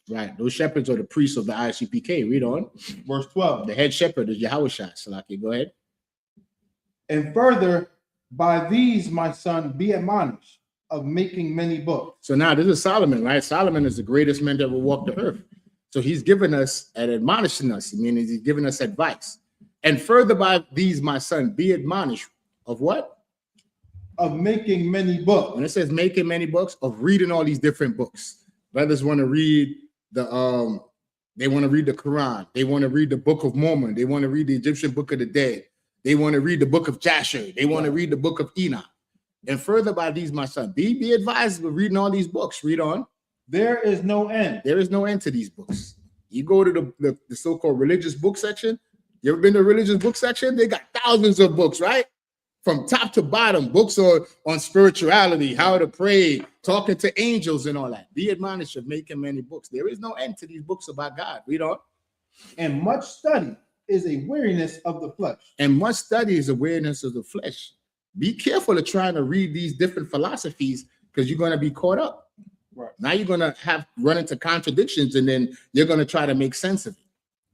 Right. Those shepherds are the priests of the I.S.U.P.K. Read on. Verse 12. The head shepherd is Yahushua. Salaki, go ahead. And further, by these, my son, be admonished of making many books. So now this is Solomon, right? Solomon is the greatest man that ever walked the earth. So he's given us and admonishing us. I mean, he's giving us advice. And further, by these, my son, be admonished of what? Of making many books. When it says making many books, of reading all these different books. Brothers want to read they want to read the Quran. They want to read the Book of Mormon. They want to read the Egyptian Book of the Dead. They want to read the Book of Jasher. They want to read the Book of Enoch. And further, by these, my son, be advised of reading all these books. Read on. There is no end. There is no end to these books. You go to the so-called religious book section. You ever been to the religious book section? They got thousands of books, right? From top to bottom, books on spirituality, how to pray, talking to angels and all that. Be admonished of making many books. There is no end to these books about God. Read on. And much study is a weariness of the flesh. And much study is a weariness of the flesh. Be careful of trying to read these different philosophies, because you're going to be caught up. Right. Now you're going to run into contradictions, and then you're going to try to make sense of it.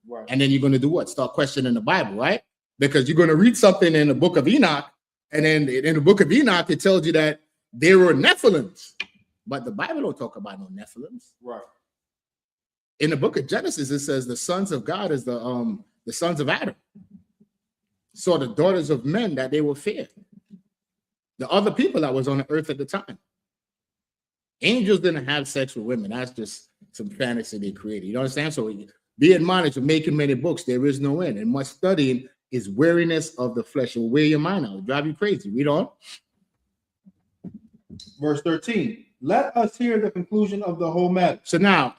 Right. And then you're going to do what? Start questioning the Bible, right? Because you're going to read something in the book of Enoch, and then in the book of Enoch, it tells you that there were Nephilims, but the Bible don't talk about no Nephilims. Right. In the book of Genesis, it says the sons of God is the sons of Adam. So the daughters of men that they will fear. The other people that was on the earth at the time. Angels didn't have sex with women. That's just some fantasy they created. You understand? So be admonished of making many books. There is no end. And much studying is weariness of the flesh. It will wear your mind out. It'll drive you crazy. Read on. Verse 13. Let us hear the conclusion of the whole matter. So now,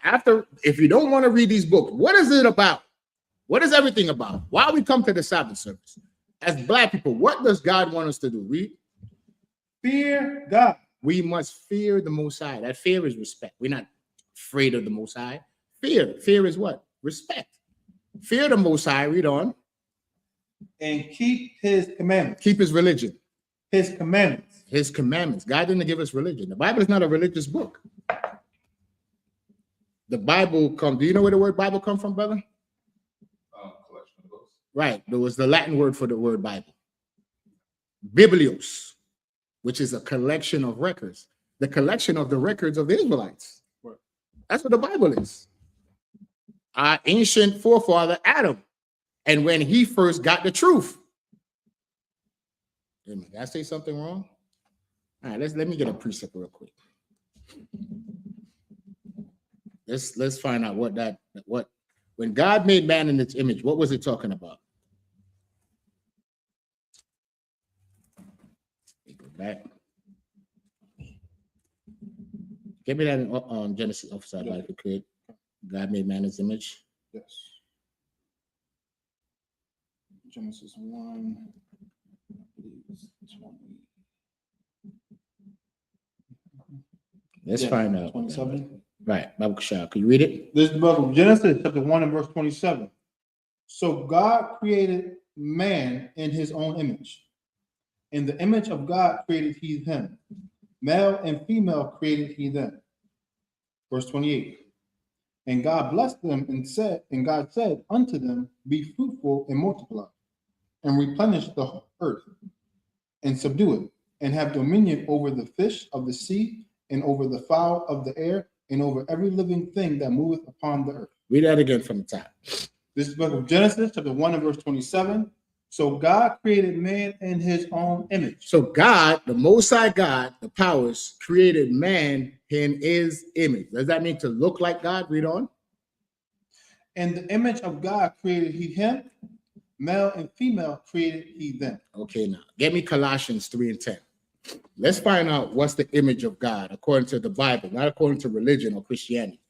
if you don't want to read these books, what is it about? What is everything about? Why we come to the Sabbath service? As black people, what does God want us to do? Read. Fear God. We must fear the Most High. That fear is respect. We're not afraid of the Most High. Fear is what? Respect. Fear the Most High. Read on. And keep his commandments. Keep his religion. His commandments. His commandments. God didn't give us religion. The Bible is not a religious book. The Bible comes. Do you know where the word Bible comes from, brother? Collection of books. Right. There was the Latin word for the word Bible. Biblios, which is a collection of records. The collection of the records of the Israelites. Right. That's what the Bible is. Our ancient forefather, Adam. And when he first got the truth. Did I say something wrong? All right, let me get a precept real quick. Let's find out what when God made man in its image, what was it talking about? Go back. Give me that on Genesis, officer, if you could. God made man in his image. Yes. Genesis 1, I believe it's 20. Let's Yeah, find out. 27. Right, Bible Shah, can you read it? This is the book of Genesis, chapter 1 and verse 27. So God created man in his own image. In the image of God created he him. Male and female created he them. Verse 28. And God blessed them and God said unto them, be fruitful and multiply, and replenish the earth, and subdue it, and have dominion over the fish of the sea, and over the fowl of the air, and over every living thing that moveth upon the earth. Read that again from the top. This is the book of Genesis, chapter 1 and verse 27. So God created man in his own image. So God, the Most High God, the powers, created man in his image. Does that mean to look like God? Read on. In the image of God created he him. Male and female created he them. Okay, now get me Colossians 3 and 10. Let's find out what's the image of God according to the Bible, not according to religion or Christianity.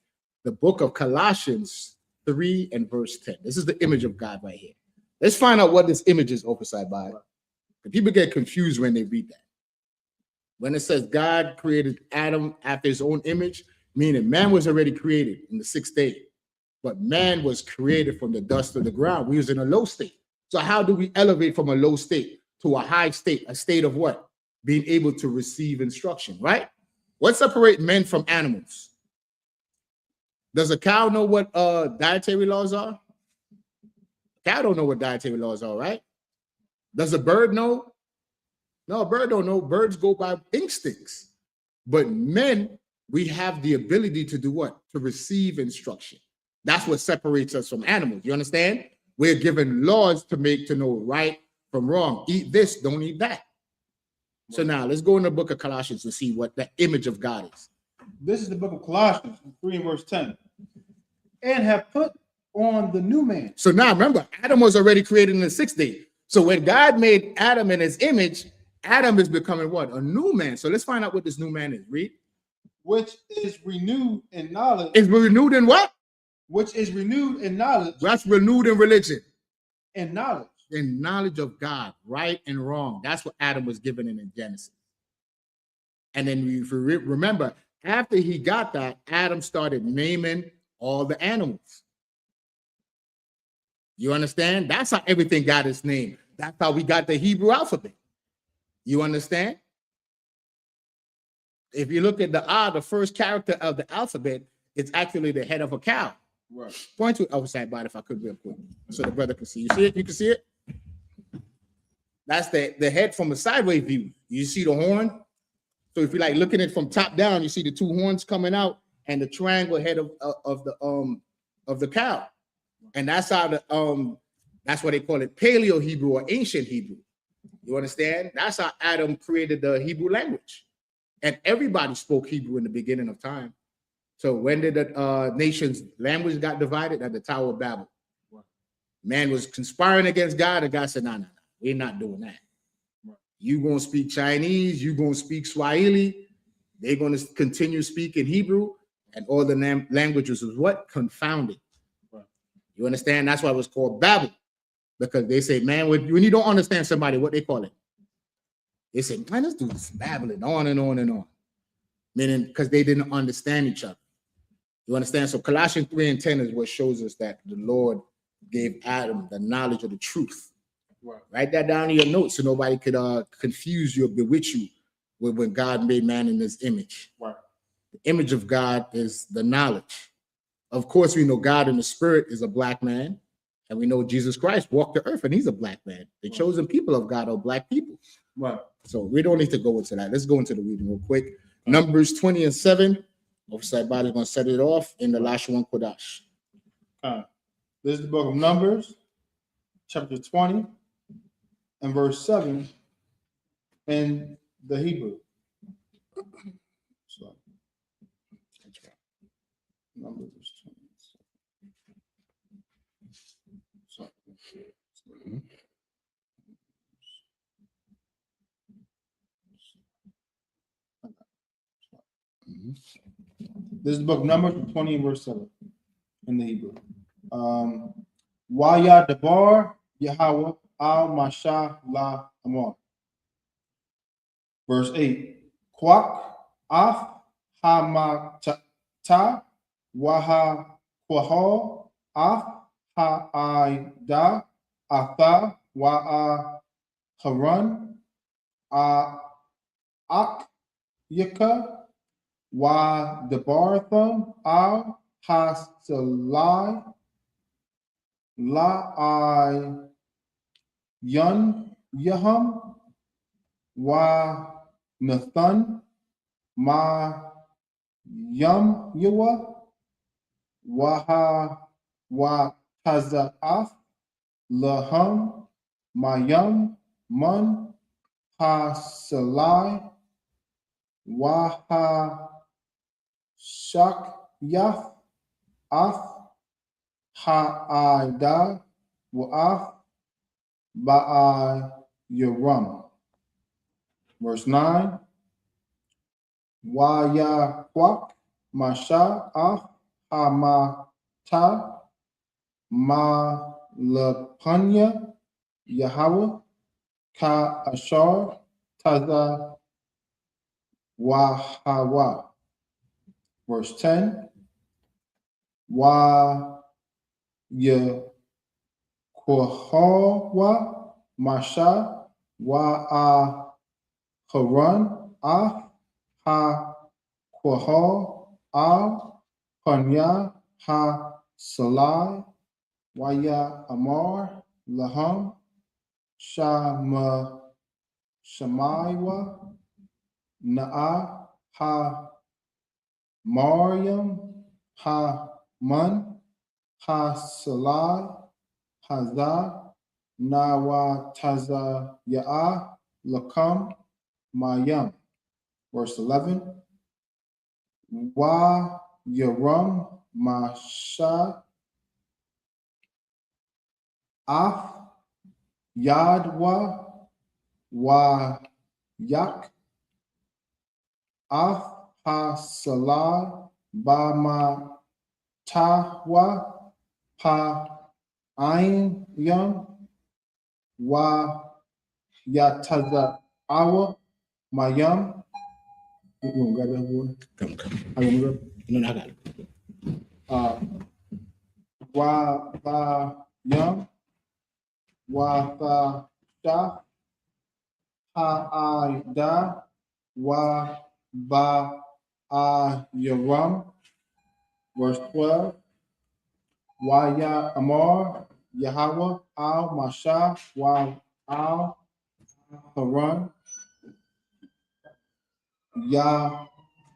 The book of Colossians 3 and verse 10. This is the image of God right here. Let's find out what this image is, oversight by. People get confused when they read that. When it says God created Adam after his own image, meaning man was already created in the 6th day, but man was created from the dust of the ground. We was in a low state. So how do we elevate from a low state to a high state? A state of what? Being able to receive instruction, right? What separates men from animals? Does a cow know what dietary laws are? A cow don't know what dietary laws are, right? Does a bird know? No, a bird don't know. Birds go by instincts. But men, we have the ability to do what? To receive instruction. That's what separates us from animals. You understand? We're given laws to know right from wrong. Eat this, don't eat that. So now let's go in the book of Colossians to see what the image of God is. This is the book of Colossians 3 and verse 10. And have put on the new man. So now remember, Adam was already created in the 6th day. So when God made Adam in his image, Adam is becoming what? A new man. So let's find out what this new man is. Read. Which is renewed in knowledge. Is renewed in what? Which is renewed in knowledge. That's renewed in religion. In knowledge. In knowledge of God, right and wrong. That's what Adam was given in Genesis. And then if you remember, after he got that, Adam started naming all the animals. You understand? That's how everything got its name. That's how we got the Hebrew alphabet. You understand? If you look at the first character of the alphabet, it's actually the head of a cow. Right. Point to it outside body if I could real quick, so the brother can see. You see it? You can see it? That's the head from a sideways view. You see the horn? So if you're like looking at it from top down, you see the two horns coming out and the triangle head of the cow. And that's how that's what they call it, Paleo Hebrew or ancient Hebrew. You understand? That's how Adam created the Hebrew language. And everybody spoke Hebrew in the beginning of time. So when did the nation's language got divided? At the Tower of Babel. Man was conspiring against God, and God said, no, we're not doing that. You're going to speak Chinese, you're going to speak Swahili, they're going to continue speaking Hebrew, and all the languages was what? Confounded. You understand? That's why it was called Babel. Because they say, man, when you don't understand somebody, what they call it? They say, man, this dude is babbling on and on and on. Meaning, because they didn't understand each other. You understand? So Colossians 3 and 10 is what shows us that the Lord gave Adam the knowledge of the truth. Right. Write that down in your notes so nobody could confuse you or bewitch you with when God made man in his image. Right. The image of God is the knowledge. Of course, we know God in the spirit is a black man. And we know Jesus Christ walked the earth and he's a black man. The chosen people of God are black people. Right. So we don't need to go into that. Let's go into the reading real quick. Numbers 20 and 7. Oversight body is going to set it off in the Lashawan Kodash. This is the book of Numbers, chapter 20 and verse 7 in the Hebrew. So, Numbers 20. This is the book of Numbers 20 and verse 7 in the Hebrew. Wayah Debar Yahweh al Masha la Amor. Verse 8. Kwak af hamata waha kwaho af ha'aida atha wa'a haran a ak yaka wa debartham al hasalai la I yun yaham wa Nathan ma yum yawa waha wa tazaaf laham mayam man ha salai waha shak yaf af ha aida wa af ba'a yaram. Verse 9. Waya kwak masha af hamata ma lapanya Yahweh ka ashar taza wahawa. Verse 10. Wa yakohawa masha wa a haran af ha kwaho al panya ha salai waya amar laham shama shamaiwa na'a ha Maryam ha man ha salai haza nawa taza ya'a lakam mayam. Verse 11. Wa yaram masha af yadwa wa yak af ha salai ba ma tahwa pa ain yam wa yataza awa mayam. You want to grab that boy? Come, come. I want to grab. No, no, I got it. Wa tha yam wa tha sha ha I da wa ba a yaram. Verse 12. Wa ya amar Yahweh al masha wa al haran ya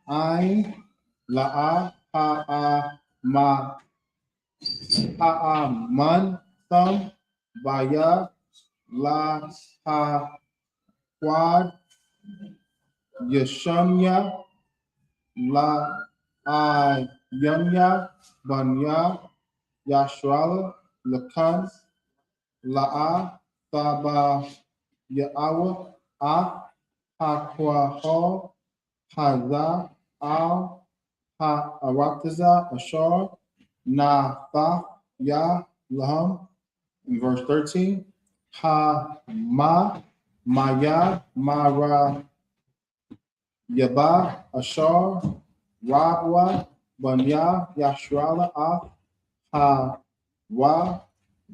ain la'a ha a ma ha a man thum vaya la ha quad yashamya la I yanya banya yashrala lakan la'a taba ya'awa a ha haza al ha arataza ashar na fa ya laham. In verse 13. Ha ma maya mara yaba ashar rabwa banya yashrala af ha wa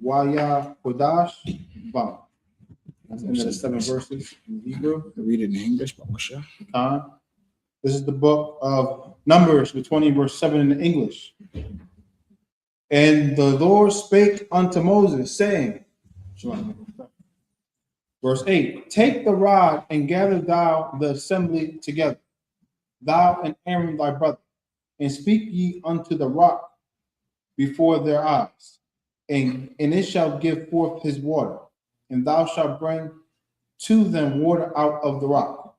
waya kodash ba. That's the end of the 7 verses in Hebrew. I read it in English, but sure. This is the book of Numbers, the 20 verse 7 in the English. And the Lord spake unto Moses, saying, verse 8, take the rod and gather thou the assembly together, thou and Aaron thy brother, and speak ye unto the rock before their eyes, and it shall give forth his water, and thou shalt bring to them water out of the rock.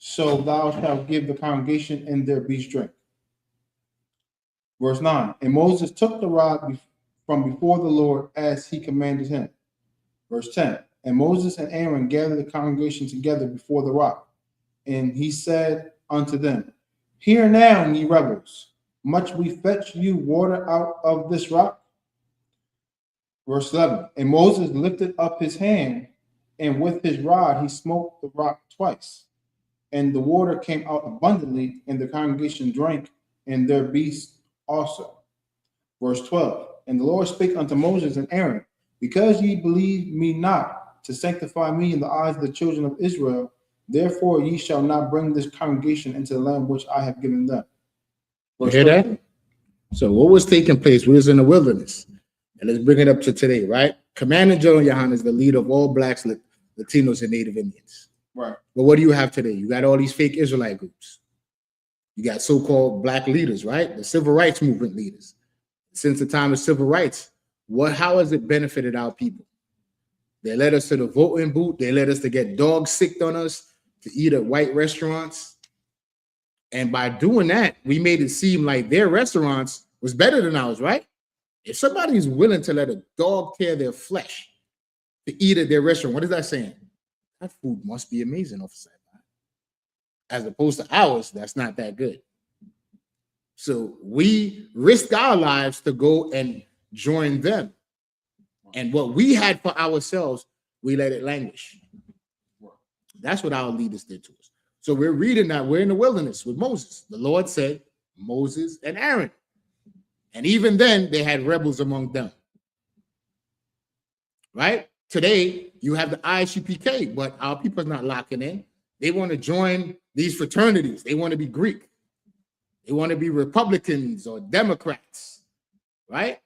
So thou shalt give the congregation and their beast drink. Verse 9. And Moses took the rod from before the Lord as he commanded him. Verse 10. And Moses and Aaron gathered the congregation together before the rock. And he said unto them, hear now, ye rebels, much we fetch you water out of this rock? Verse 11. And Moses lifted up his hand, and with his rod he smote the rock twice. And the water came out abundantly, and the congregation drank, and their beasts also. Verse 12. And the Lord spake unto Moses and Aaron, because ye believe me not to sanctify me in the eyes of the children of Israel, therefore ye shall not bring this congregation into the land which I have given them. You hear that? So what was taking place? We was in the wilderness. And let's bring it up to today, right? Commander General YAHANNA is the leader of all blacks, Latinos, and Native Indians. Right. But what do you have today? You got all these fake Israelite groups. You got so-called black leaders, right? The civil rights movement leaders. Since the time of civil rights, how has it benefited our people? They led us to the voting booth. They led us to get dog sick on us, to eat at white restaurants. And by doing that, we made it seem like their restaurants was better than ours, right? If somebody's willing to let a dog tear their flesh to eat at their restaurant, what is that saying? That food must be amazing, officer. As opposed to ours, that's not that good. So we risk our lives to go and join them. And what we had for ourselves, we let it languish. That's what our leaders did to us. So we're reading that we're in the wilderness with Moses. The Lord said, Moses and Aaron. And even then, they had rebels among them. Right? Today, you have the I.S.U.P.K, but our people are not locking in. They want to join these fraternities. They want to be Greek. They want to be Republicans or Democrats. Right?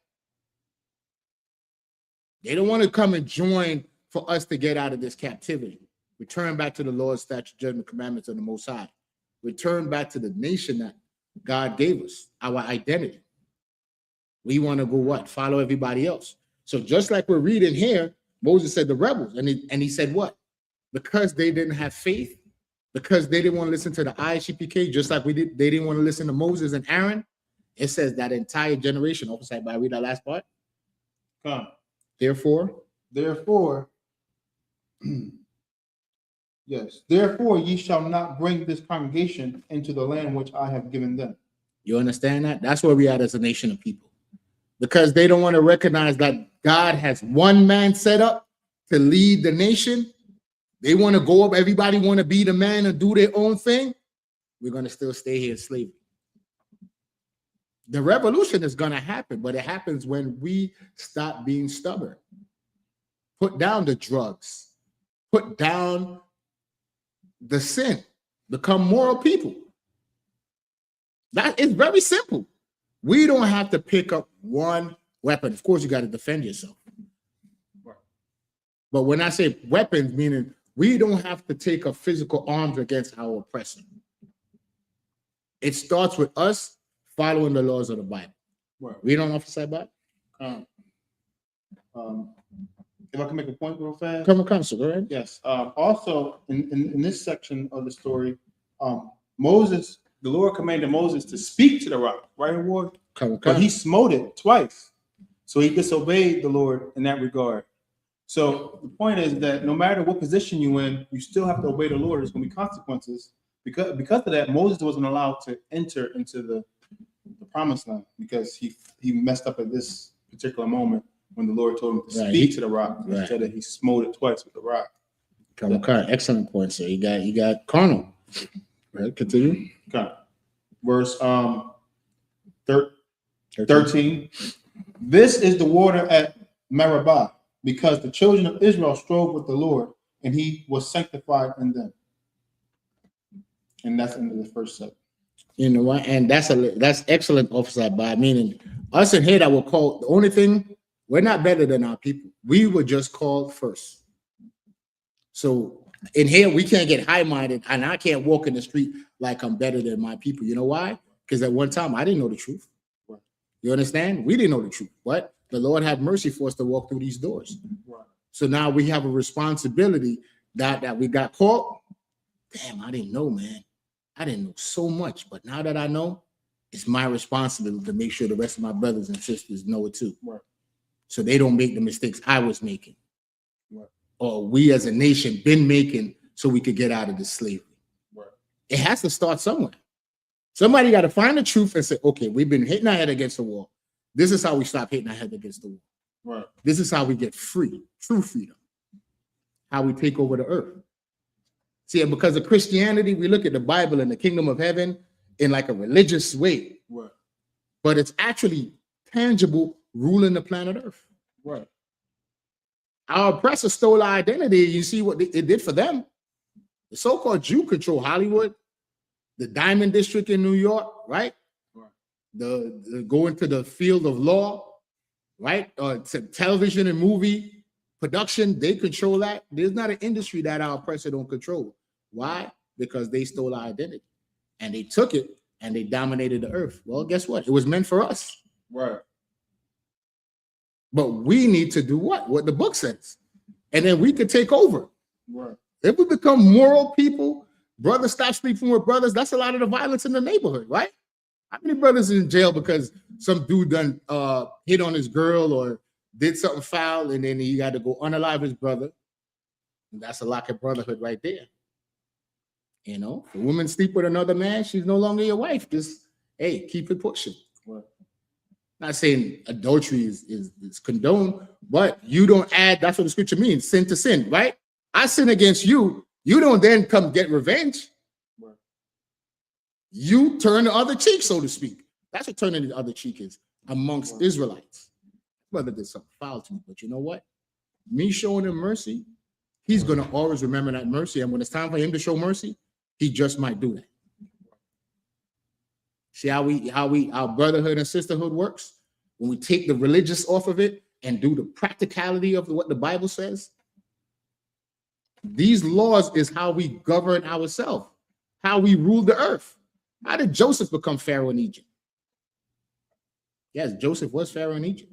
They don't want to come and join for us to get out of this captivity. Return back to the Lord's statute, judgment, commandments of the Most High. Return back to the nation that God gave us, our identity. We want to go what? Follow everybody else. So just like we're reading here, Moses said the rebels, and he said what? Because they didn't have faith, because they didn't want to listen to the I.S.U.P.K, just like we did, they didn't want to listen to Moses and Aaron. It says that entire generation. Officer, I read that last part. Come. Therefore, yes, therefore ye shall not bring this congregation into the land which I have given them. You understand that? That's where we are as a nation of people. Because they don't want to recognize that God has one man set up to lead the nation. They want to go up. Everybody want to be the man and do their own thing. We're going to still stay here in slavery. The revolution is going to happen, but it happens when we stop being stubborn. Put down the drugs. Put down the sin. Become moral people. That is very simple. We don't have to pick up one weapon. Of course, you got to defend yourself. But when I say weapons, meaning we don't have to take a physical arms against our oppressor. It starts with us following the laws of the Bible. Read on, Officer Sabbath. If I can make a point real fast. Come, so go ahead. Yes. Also, in this section of the story, Moses, the Lord commanded Moses to speak to the rock, right, Ward? But he smote it twice. So he disobeyed the Lord in that regard. So the point is that no matter what position you're in, you still have to obey the Lord. There's going to be consequences. Because of that, Moses wasn't allowed to enter into the promised land because he messed up at this particular moment when the Lord told him to speak to the rock instead of he smote it twice with the rock. Excellent point, sir. You got carnal. Right, continue. Okay. Verse 13. This is the water at Meribah, because the children of Israel strove with the Lord, and he was sanctified in them. And that's into the first section. You know what? And that's excellent, Officer by meaning us in here that were called, the only thing, we're not better than our people. We were just called first. So in here, we can't get high-minded, and I can't walk in the street like I'm better than my people. You know why? Because at one time, I didn't know the truth. You understand? We didn't know the truth. But the Lord had mercy for us to walk through these doors. So now we have a responsibility that we got caught. Damn, I didn't know, man. I didn't know so much. But now that I know, it's my responsibility to make sure the rest of my brothers and sisters know it too. So they don't make the mistakes I was making. Or we as a nation been making so we could get out of this slavery. It has to start somewhere. Somebody got to find the truth and say, okay, we've been hitting our head against the wall. This is how we stop hitting our head against the wall. Right. This is how we get free, true freedom. How we take over the earth. See, and because of Christianity, we look at the Bible and the kingdom of heaven in like a religious way. Right. But it's actually tangible ruling the planet Earth. Right. Our oppressors stole our identity. You see what it did for them. The so-called Jew control Hollywood, the Diamond District in New York, right? Right. The go into the field of law, right? Television and movie production, they control that. There's not an industry that our oppressor don't control. Why? Because they stole our identity and they took it and they dominated the earth. Well, guess what? It was meant for us. Right. But we need to do what? What the book says. And then we could take over. Right. If we become moral people, brothers stop sleeping with brothers, that's a lot of the violence in the neighborhood, right? How many brothers in jail because some dude done hit on his girl or did something foul and then he got to go unalive his brother? And that's a lack of brotherhood right there. You know, if a woman sleep with another man, she's no longer your wife. Just, hey, keep it pushing. Right. Not saying adultery is condoned, but you don't add, that's what the scripture means, sin to sin, right? I sin against you, you don't then come get revenge. Right. You turn the other cheek, so to speak. That's what turning the other cheek is amongst Israelites. Whether there's something foul to me, but you know what? Me showing him mercy, he's going to always remember that mercy. And when it's time for him to show mercy, he just might do that. See how our brotherhood and sisterhood works? When we take the religious off of it and do the practicality of what the Bible says. These laws is how we govern ourselves, how we rule the earth. How did Joseph become Pharaoh in Egypt? Yes, Joseph was Pharaoh in Egypt.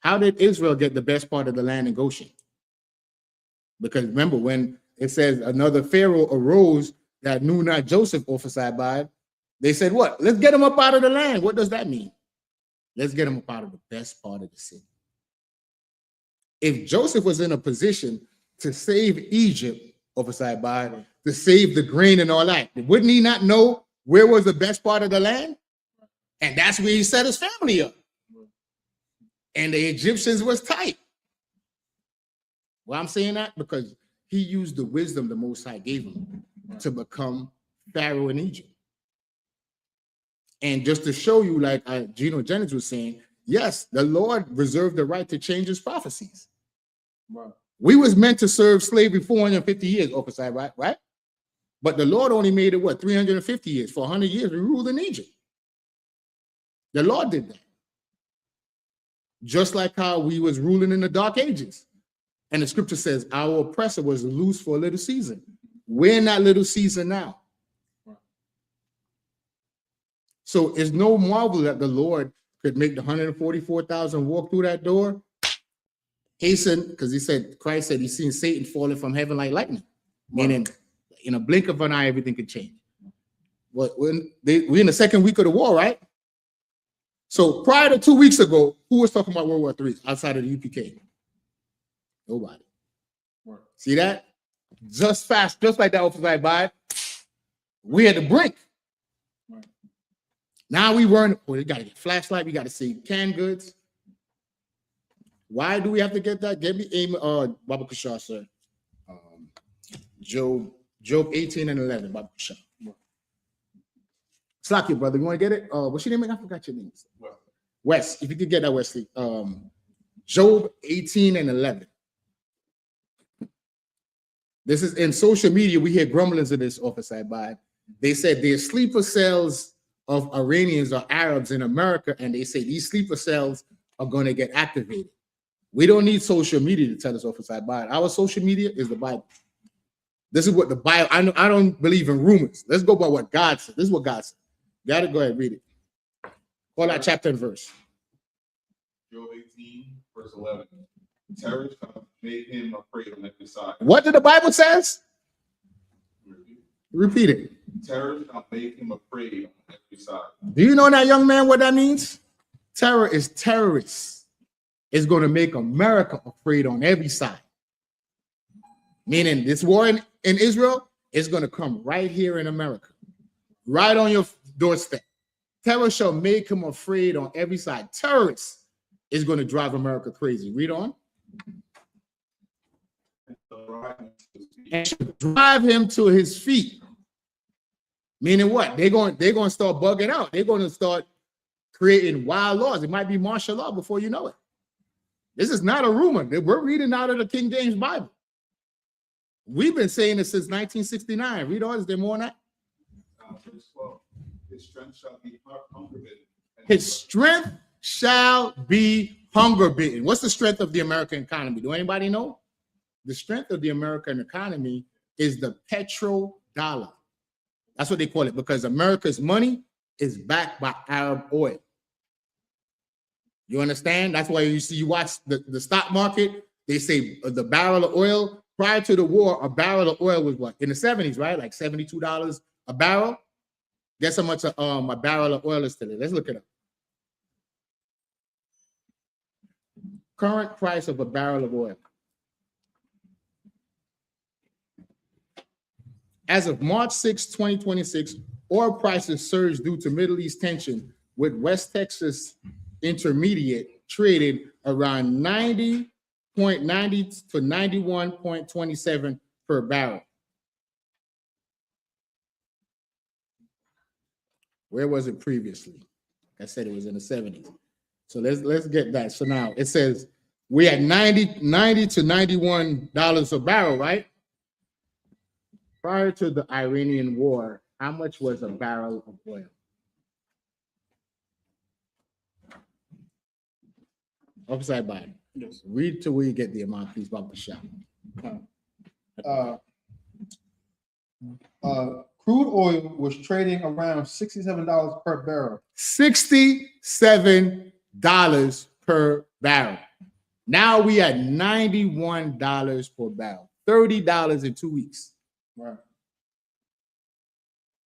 How did Israel get the best part of the land in Goshen? Because remember, when it says another Pharaoh arose that knew not Joseph, prophesied by, they said, what? Let's get him up out of the land. What does that mean? Let's get him up out of the best part of the city. If Joseph was in a position to save Egypt, prophesied by, to save the grain and all that, wouldn't he not know where was the best part of the land? And that's where he set his family up. And the Egyptians was tight. Well, I'm saying that because he used the wisdom the Most High gave him to become Pharaoh in Egypt. And just to show you, like Gino Jennings was saying, yes, the Lord reserved the right to change his prophecies. Right. We was meant to serve slavery 450 years, Ophesai, right? But the Lord only made it, what, 350 years? For 100 years, we ruled in Egypt. The Lord did that. Just like how we was ruling in the dark ages. And the scripture says our oppressor was loose for a little season. We're in that little season now. So it's no marvel that the Lord could make the 144,000 walk through that door, hasten, because he said, Christ said he's seen Satan falling from heaven like lightning. Meaning, in a blink of an eye, everything could change. But we're in the second week of the war, right? So prior to 2 weeks ago, who was talking about World War III outside of the UPK? Nobody. Right. See that? Just fast, just like that was right by. We're at the brink. Right. Now we run, we got to get flashlight, we got to see canned goods. Why do we have to get that? Get me aim, Baba Kushar, sir. Job 18 and 11, Baba Kushar. Slack you, brother. You want to get it? What's your name? I forgot your name. Wes, if you could get that, Wesley. Job 18 and 11. This is in social media. We hear grumblings of this office I buy. They said there's sleeper cells of Iranians or Arabs in America, and they say these sleeper cells are going to get activated. We don't need social media to tell us office I buy. Our social media is the Bible. This is what the Bible. I don't believe in rumors. Let's go by what God said. This is what God said. Got to go ahead and read it. Call out chapter and verse. Job 18, verse 11. Terror shall make him afraid on every side. What did the Bible says? Repeat it. Terror shall make him afraid on every side. Do you know that, young man, what that means? Terror is terrorists. It's going to make America afraid on every side. Meaning this war in Israel is going to come right here in America. Right on your doorstep. Terror shall make him afraid on every side. Terrorists is going to drive America crazy. Read on. And should drive him to his feet. Meaning what? They're going to start bugging out. They're going to start creating wild laws. It might be martial law before you know it. This is not a rumor. We're reading out of the King James Bible. We've been saying this since 1969. Read on. Is there more than that? Verse 12. His strength shall be hunger bitten. His strength shall be hunger bitten. What's the strength of the American economy? Do anybody know? The strength of the American economy is the petrodollar. That's what they call it, because America's money is backed by Arab oil. You understand? That's why you watch the stock market. They say the barrel of oil prior to the war, a barrel of oil was what? In the 70s, right? Like $72 a barrel. Guess how much a barrel of oil is today? Let's look it up. Current price of a barrel of oil. As of March 6, 2026, oil prices surged due to Middle East tension, with West Texas Intermediate trading around 90.90 to 91.27 per barrel. Where was it previously? I said it was in the 70s. So let's get that. So now it says we at 90 to $91 a barrel, right? Prior to the Iranian war, how much was a barrel of oil? Upside down. Yes. Read till we get the amount, please, about the shop. Crude oil was trading around $67 per barrel. $67 per barrel. Now we at $91 per barrel. $30 in 2 weeks. Right.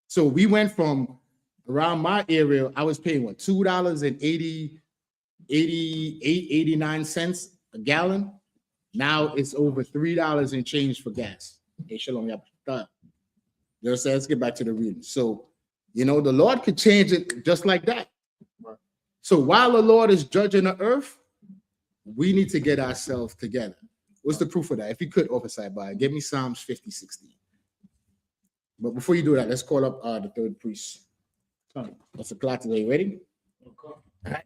So we went from around my area, I was paying what, $2.89 a gallon. Now it's over $3 and change for gas. Hey, Shalom, you know, so let's get back to the reading. So, you know, the Lord could change it just like that. Right. So while the Lord is judging the earth, we need to get ourselves together. What's the proof of that? If you could, oversight by give me Psalms 50:16. But before you do that, let's call up the third priest. What's the clock today? Ready? Okay. All right.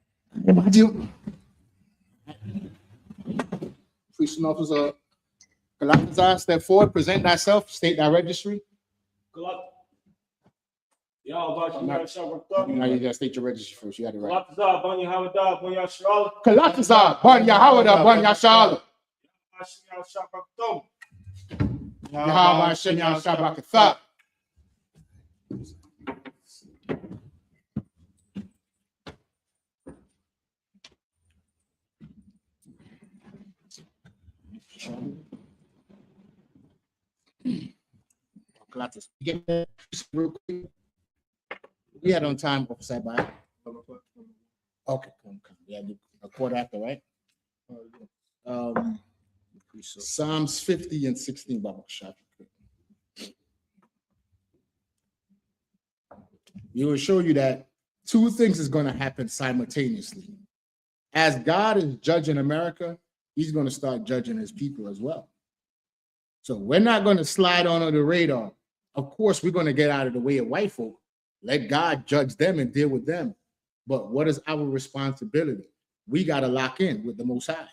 Priest and officer, Galatians, step forward, present thyself, state thy registry. Now you gotta state your registry first. You got it right. Kalataza, Banya Hawada, Banya Shala. Yahweh Shenya Shabakatha. Real quick. We had on time, officer by. Okay, come. Yeah, a quarter after, right? Psalms 50 and 16, Bible shot. We will show you that two things is going to happen simultaneously. As God is judging America, he's going to start judging his people as well. So we're not going to slide under the radar. Of course, we're going to get out of the way of white folk. Let God judge them and deal with them. But what is our responsibility? We got to lock in with the Most High.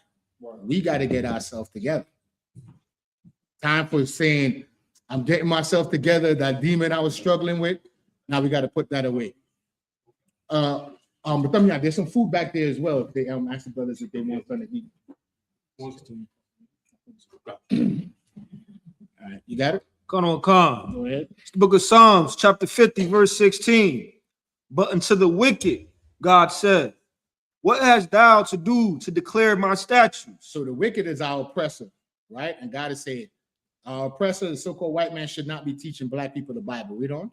We got to get ourselves together. Time for saying, I'm getting myself together, that demon I was struggling with. Now we got to put that away. But there's some food back there as well. If they ask the brothers if they want something to eat. All right, you got it? Go ahead. It's the book of Psalms, chapter 50, verse 16. But unto the wicked, God said, what hast thou to do to declare my statutes? So the wicked is our oppressor, right? And God is saying, our oppressor, the so-called white man, should not be teaching black people the Bible. Read on.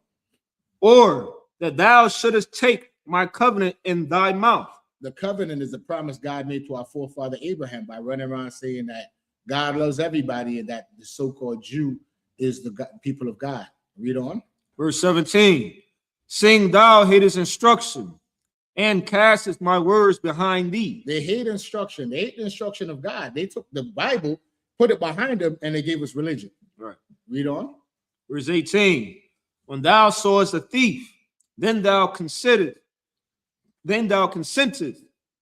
Or that thou shouldest take my covenant in thy mouth. The covenant is the promise God made to our forefather Abraham by running around saying that God loves everybody and that the so-called Jew is the people of God. Read on. Verse 17. Seeing thou hatest instruction and castest my words behind thee. They hate instruction. They hate the instruction of God. They took the Bible, put it behind them, and they gave us religion. Right. Read on. Verse 18. When thou sawest a thief, then thou consentest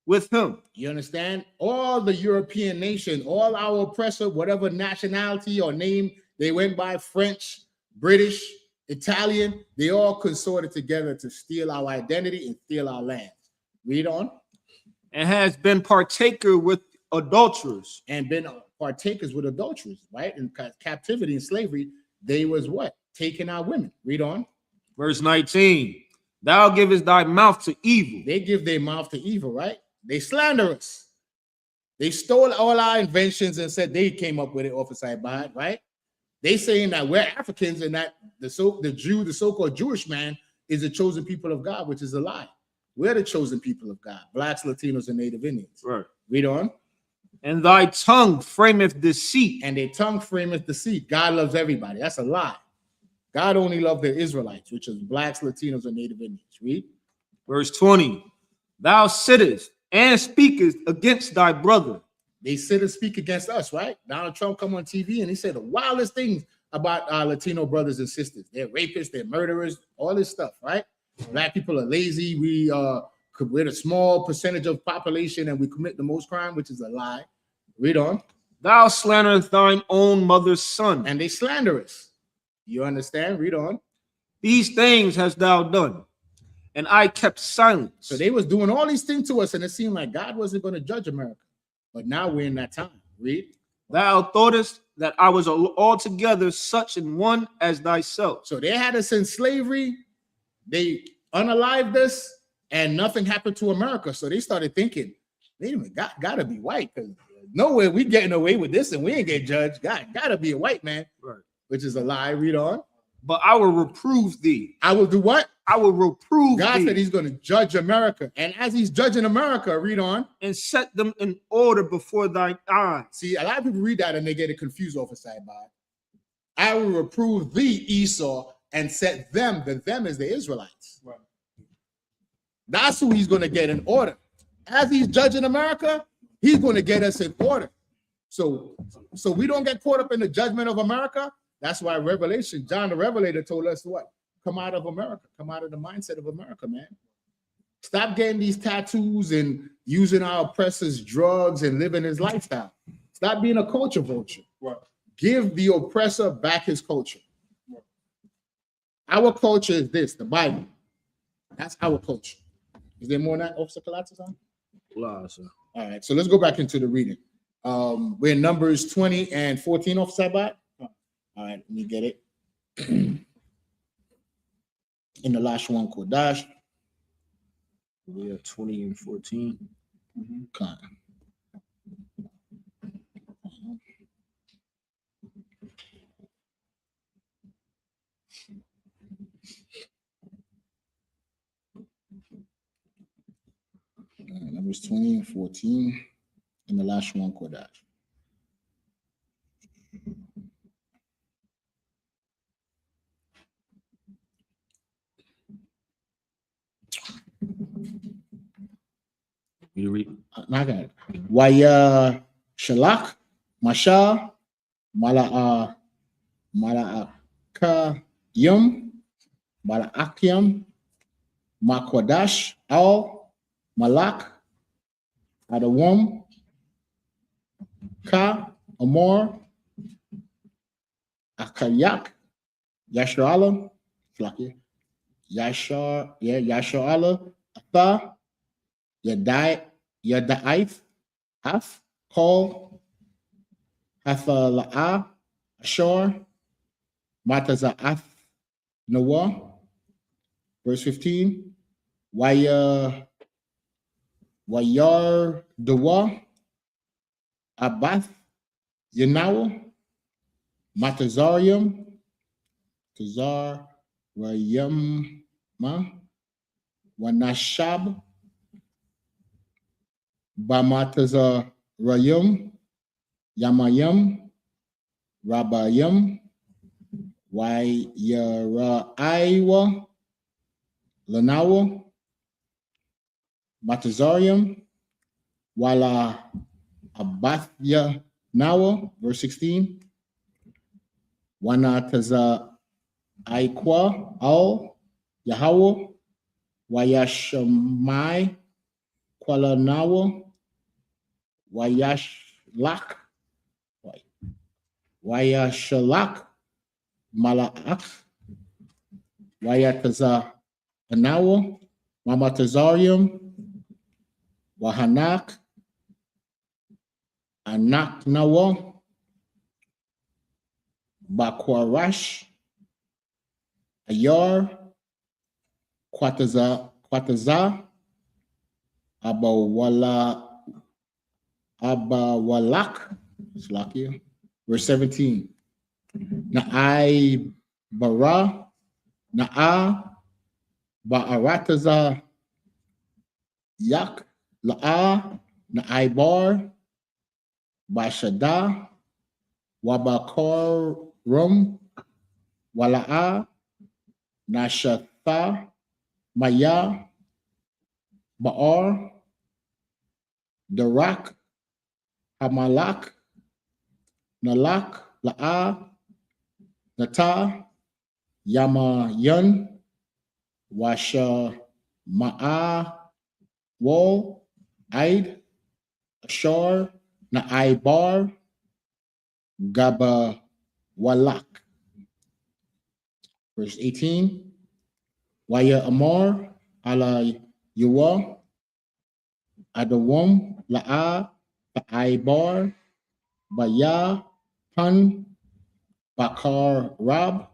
with him. You understand? All the European nation, all our oppressor, whatever nationality or name they went by, French, British, Italian, they all consorted together to steal our identity and steal our lands. Read on. And has been partaker with adulterers. And been partakers with adulterers, right? In captivity and slavery, they was what? Taking our women. Read on. Verse 19. Thou givest thy mouth to evil. They give their mouth to evil, right? They slander us. They stole all our inventions and said they came up with it off of Sabbath, right? They saying that we're Africans and that the so-called Jewish man is the chosen people of God, which is a lie. We're the chosen people of God, blacks, Latinos, and Native Indians. Right. Read on. And thy tongue frameth deceit. And their tongue frameth deceit. God loves everybody. That's a lie. God only loved the Israelites, which is blacks, Latinos, and Native Indians. Read. Verse 20. Thou sittest and speakest against thy brother. They sit and speak against us, right? Donald Trump come on TV and he said the wildest things about our Latino brothers and sisters. They're rapists, they're murderers, all this stuff, right? Black people are lazy. We're a small percentage of population and we commit the most crime, which is a lie. Read on. Thou slanderest thine own mother's son. And they slander us. You understand? Read on. These things hast thou done, and I kept silence. So they was doing all these things to us, and it seemed like God wasn't going to judge America. But now we're in that time. Read. Thou thoughtest that I was altogether such an one as thyself. So they had us in slavery. They unalived us, and nothing happened to America. So they started thinking, wait a minute, God gotta be white, because nowhere we getting away with this, and we ain't get judged. God gotta be a white man, right? Which is a lie. Read on. But I will reprove thee. I will do what? I will reprove God thee. said he's going to judge America. And as he's judging America, read on. And set them in order before thine eyes. See, a lot of people read that and they get it confused off of Sabbath. I will reprove thee, Esau, and set them, the them is the Israelites. Right. That's who he's going to get in order. As he's judging America, he's going to get us in order. So we don't get caught up in the judgment of America. That's why Revelation, John the Revelator told us what? Come out of America. Come out of the mindset of America, man. Stop getting these tattoos and using our oppressors' drugs and living his lifestyle. Stop being a culture vulture. Right. Give the oppressor back his culture. Right. Our culture is this, the Bible. That's our culture. Is there more than that, Officer Colatis on? Sir. All right, so let's go back into the reading. We're in Numbers 20 and 14, Officer Sabat. All right, let me get it. In the last one, Kodash. We have 20 and 14. Okay. Numbers 20 and 14. In the last one, Kodash. You read. I got it. Waya Shalak, Masha, Mala'akayum, Mala'akyam, Makwadash, Al, Malak, Adawam, Ka, Amor, Akayak, Yasharala, Yasharala, Atha, Yada'if, Haf, Kol, Hafala'a, Ashar, Mataza'af, Noah. Verse 15. Wayar Dawa, Abath, Yanawa, Matazarium, Tazarayama, Wanashab, Bamatazarayum, Yamayam, Rabayam, Wayaraiwa, Lanawa, Matazarium, Wala Abathya Nawa, verse 16. Wana Taza Aikwa Al Yahweh, Wayashamai Kwala Nawa, Wayashlak, Wayashalak Malaak, Wayataza Anawa, Mamatazarium, Wahanak, Anak Nawa, Bakwarash, Ayar, Kwataza, Abawalak, Slakia, verse 17. Na'ai Bara, Na'a, Ba'arataza, Yak, La'a, Na'ai Bar, Bashada, Wabakorum, Wala'a, Nashatha, Maya, Ba'ar, Darak, Hamalak, Nalak, La'a, Nata, Yamayan, Washa, Ma'a, Wal, Aid, Ashar, Na'ai Bar, Gaba, Walak. Verse 18. Waya Amar, Ala Yuwa, Adawam, La'a, Ta'ai Bar, Baya, Pan, Bakar Rab,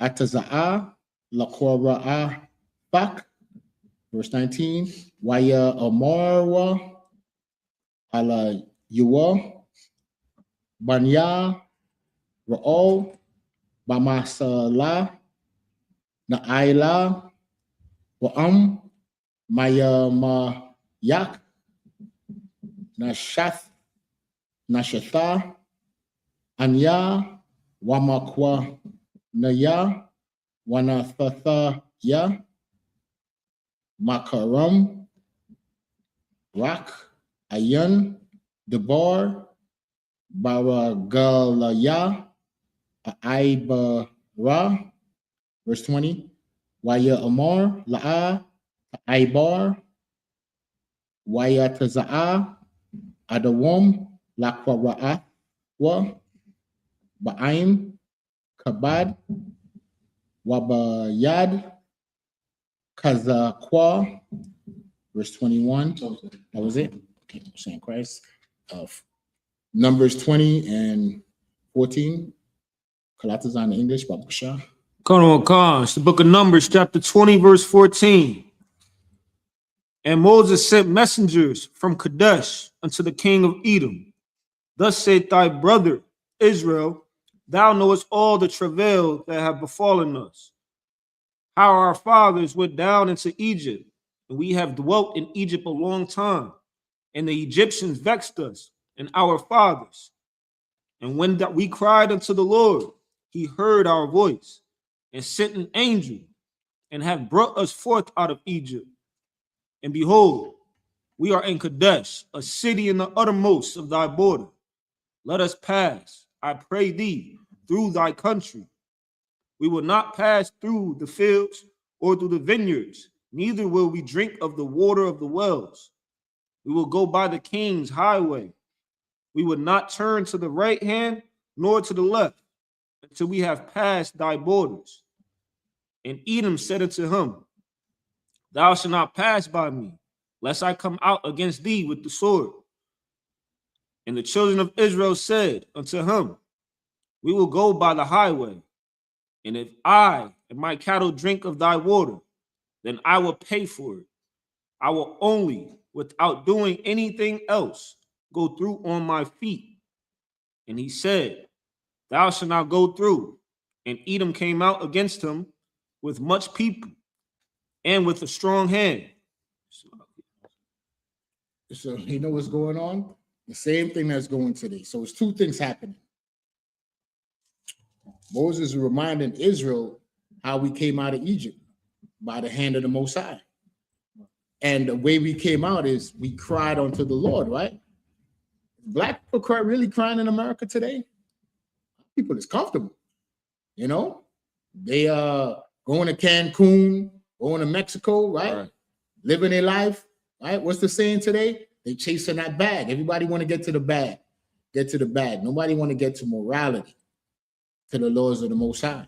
Ataza'a, Lakora'a, Bak. Verse 19. Waya Amarwa, Ala Yuwa, Banya, Ra'ol, Bamasala, Na'aila, Wa'am, Maya Mayak, Nashatha, Anya, Wamakwa Naya, Wanathatha Ya, Makaram, Rak, Ayan, Debar, Baragalaya, Aibara, verse 20. Waya Amar, La'a, Aibar, Waya Taza'a, Adawam, Lakwara'a, Ba'aim, Kabad, Wabayad, Kazakwa, verse 21. That was it. Okay, saying Christ. Numbers 20 and 14. Kalatazan in English, Babusha. Khan, it's the book of Numbers, chapter 20, verse 14. And Moses sent messengers from Kadesh unto the king of Edom. Thus said thy brother Israel, thou knowest all the travail that have befallen us, how our fathers went down into Egypt, and we have dwelt in Egypt a long time, and the Egyptians vexed us and our fathers. And when that we cried unto the Lord, he heard our voice, and sent an angel, and have brought us forth out of Egypt. And behold, we are in Kadesh, a city in the uttermost of thy border. Let us pass, I pray thee, through thy country. We will not pass through the fields or through the vineyards, neither will we drink of the water of the wells. We will go by the king's highway. We will not turn to the right hand nor to the left until we have passed thy borders. And Edom said unto him, thou shalt not pass by me, lest I come out against thee with the sword. And the children of Israel said unto him, we will go by the highway. And if I and my cattle drink of thy water, then I will pay for it. I will only, without doing anything else, go through on my feet. And he said, thou shalt not go through. And Edom came out against him with much people and with a strong hand. So you know what's going on? The same thing that's going today. So it's two things happening. Moses is reminding Israel how we came out of Egypt by the hand of the Most High. And the way we came out is we cried unto the Lord, right? Black people really crying in America today. People is comfortable, you know. They going to Cancun, going to Mexico, right? Living their life, right? What's the saying today? They chasing that bag. Everybody want to get to the bag. Get to the bag. Nobody want to get to morality, to the laws of the Most High.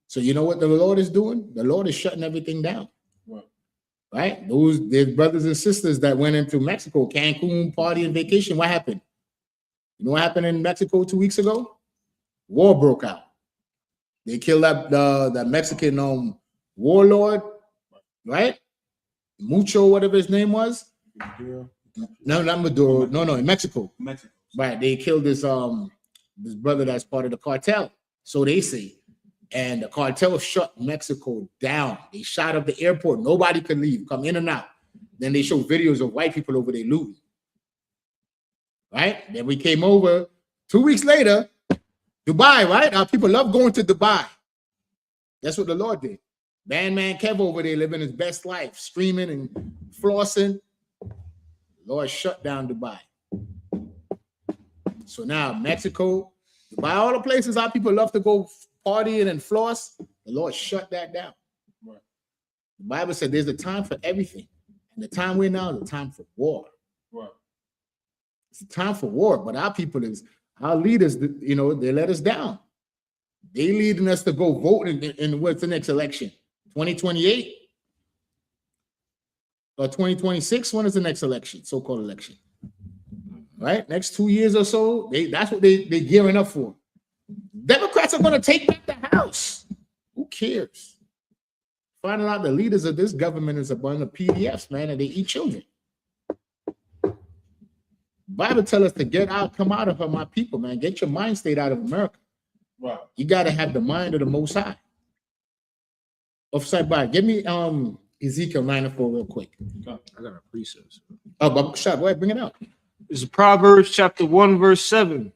So you know what the Lord is doing? The Lord is shutting everything down. Right? There's brothers and sisters that went into Mexico, Cancun, party and vacation. What happened? You know what happened in Mexico 2 weeks ago? War broke out. They killed the Mexican warlord, right? Mucho, whatever his name was. No, not Maduro. No, in Mexico. Right. They killed this brother that's part of the cartel. So they say. And the cartel shut Mexico down. They shot up the airport. Nobody could leave, come in and out. Then they show videos of white people over there looting. Right? Then we came over 2 weeks later, Dubai, right? Our people love going to Dubai. That's what the Lord did. Man Kev over there living his best life, streaming and flossing. The Lord shut down Dubai. So now Mexico, Dubai, all the places our people love to go partying and floss, the Lord shut that down. Right. The Bible said there's a time for everything. And the time we're now is a time for war. Right. It's a time for war, but our leaders, you know, they let us down. They leading us to go vote in what's the next election? 2028 or 2026? When is the next election? So-called election. Right? Next 2 years or so, that's what they're gearing up for. Democrats are going to take back the House. Who cares? Finding out the leaders of this government is a bunch of PDFs, man, and they eat children. Bible tells us to get out, come out of her, my people, man. Get your mind state out of America. Right. You got to have the mind of the Most High. Offside by, give me Ezekiel 9:4 real quick. I got a precept. Oh, but shut, go ahead, bring it out. It's Proverbs chapter 1, verse 7.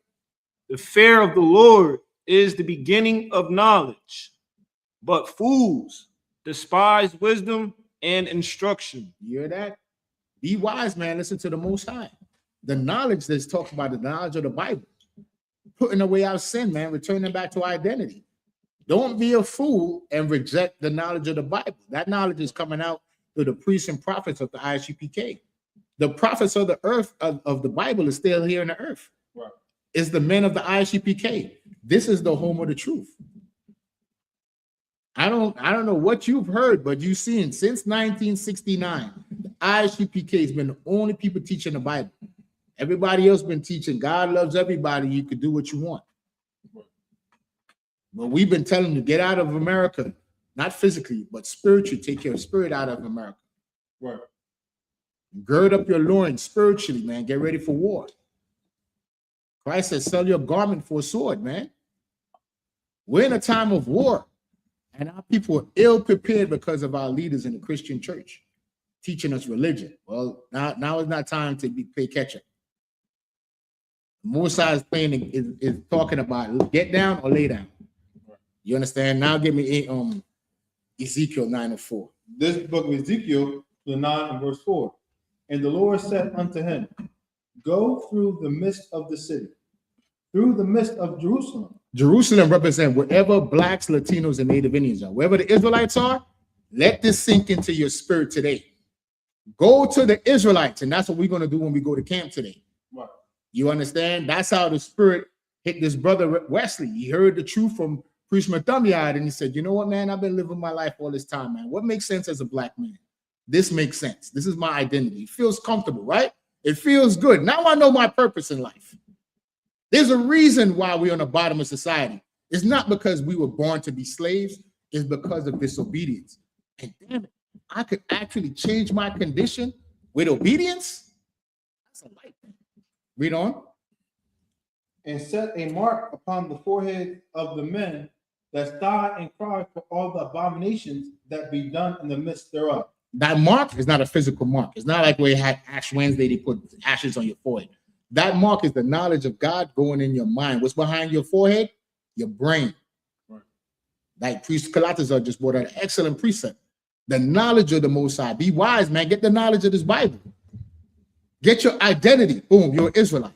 The fear of the Lord is the beginning of knowledge, but fools despise wisdom and instruction. You hear that? Be wise, man. Listen to the Most High. The knowledge that's talking about, the knowledge of the Bible, putting away our sin, man, returning back to identity. Don't be a fool and reject the knowledge of the Bible. That knowledge is coming out through the priests and prophets of the I.S.U.P.K. The prophets of the earth of the Bible is still here in the earth. Right. It's the men of the I.S.U.P.K. This is the home of the truth. I don't know what you've heard, but you've seen since 1969, the I.S.U.P.K. has been the only people teaching the Bible. Everybody else been teaching God loves everybody. You could do what you want. But we've been telling you, get out of America, not physically, but spiritually. Take your spirit out of America. Right. Gird up your loins spiritually, man. Get ready for war. Christ said, sell your garment for a sword, man. We're in a time of war, and our people are ill prepared because of our leaders in the Christian church teaching us religion. Well, now is not time to play catch up. Mosai is playing is talking about get down or lay down. You understand? Now give me Ezekiel 9:4. This book of Ezekiel, the 9 and verse 4. And the Lord said unto him, go through the midst of the city, through the midst of Jerusalem. Jerusalem represents wherever blacks, Latinos, and Native Indians are. Wherever the Israelites are, let this sink into your spirit today. Go to the Israelites, and that's what we're going to do when we go to camp today. Right. You understand? That's how the Spirit hit this brother Wesley. He heard the truth from Priest Mathamyad, and he said, you know what, man? I've been living my life all this time, man. What makes sense as a black man? This makes sense. This is my identity. It feels comfortable, right? It feels good. Now I know my purpose in life. There's a reason why we're on the bottom of society. It's not because we were born to be slaves. It's because of disobedience. And damn it, I could actually change my condition with obedience. That's a light thing. Read on. And set a mark upon the forehead of the men that sigh and cry for all the abominations that be done in the midst thereof. That mark is not a physical mark. It's not like where you had Ash Wednesday, they put ashes on your forehead. That mark is the knowledge of God going in your mind. What's behind your forehead? Your brain. Right. Like Priest Kalatazar just brought out an excellent precept. The knowledge of the Most High. Be wise, man. Get the knowledge of this Bible. Get your identity. Boom, you're an Israelite.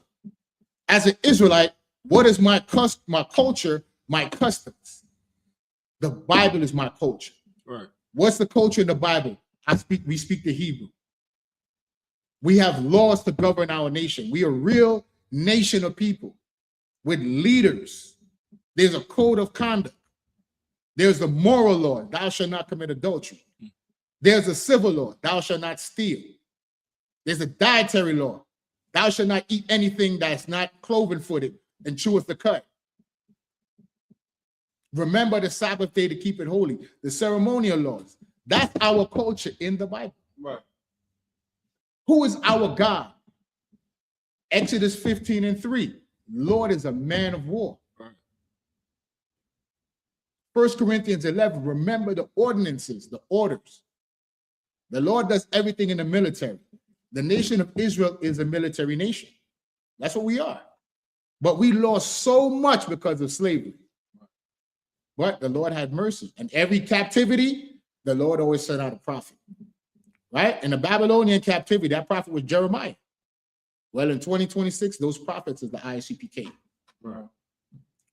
As an Israelite, what is my culture, my customs? The Bible is my culture. Right. What's the culture in the Bible? We speak the Hebrew. We have laws to govern our nation. We are a real nation of people with leaders. There's a code of conduct. There's a moral law, thou shalt not commit adultery. There's a civil law, thou shalt not steal. There's a dietary law, thou shalt not eat anything that's not cloven-footed and cheweth the cud. Remember the Sabbath day to keep it holy. The ceremonial laws. That's our culture in the Bible. Right. Who is our God? Exodus 15:3. Lord is a man of war. 1 Corinthians 11. Remember the ordinances, the orders. The Lord does everything in the military. The nation of Israel is a military nation. That's what we are. But we lost so much because of slavery. But the Lord had mercy. And every captivity, the Lord always sent out a prophet. Right? In the Babylonian captivity, that prophet was Jeremiah. Well, in 2026, those prophets is the I.S.U.P.K. Right.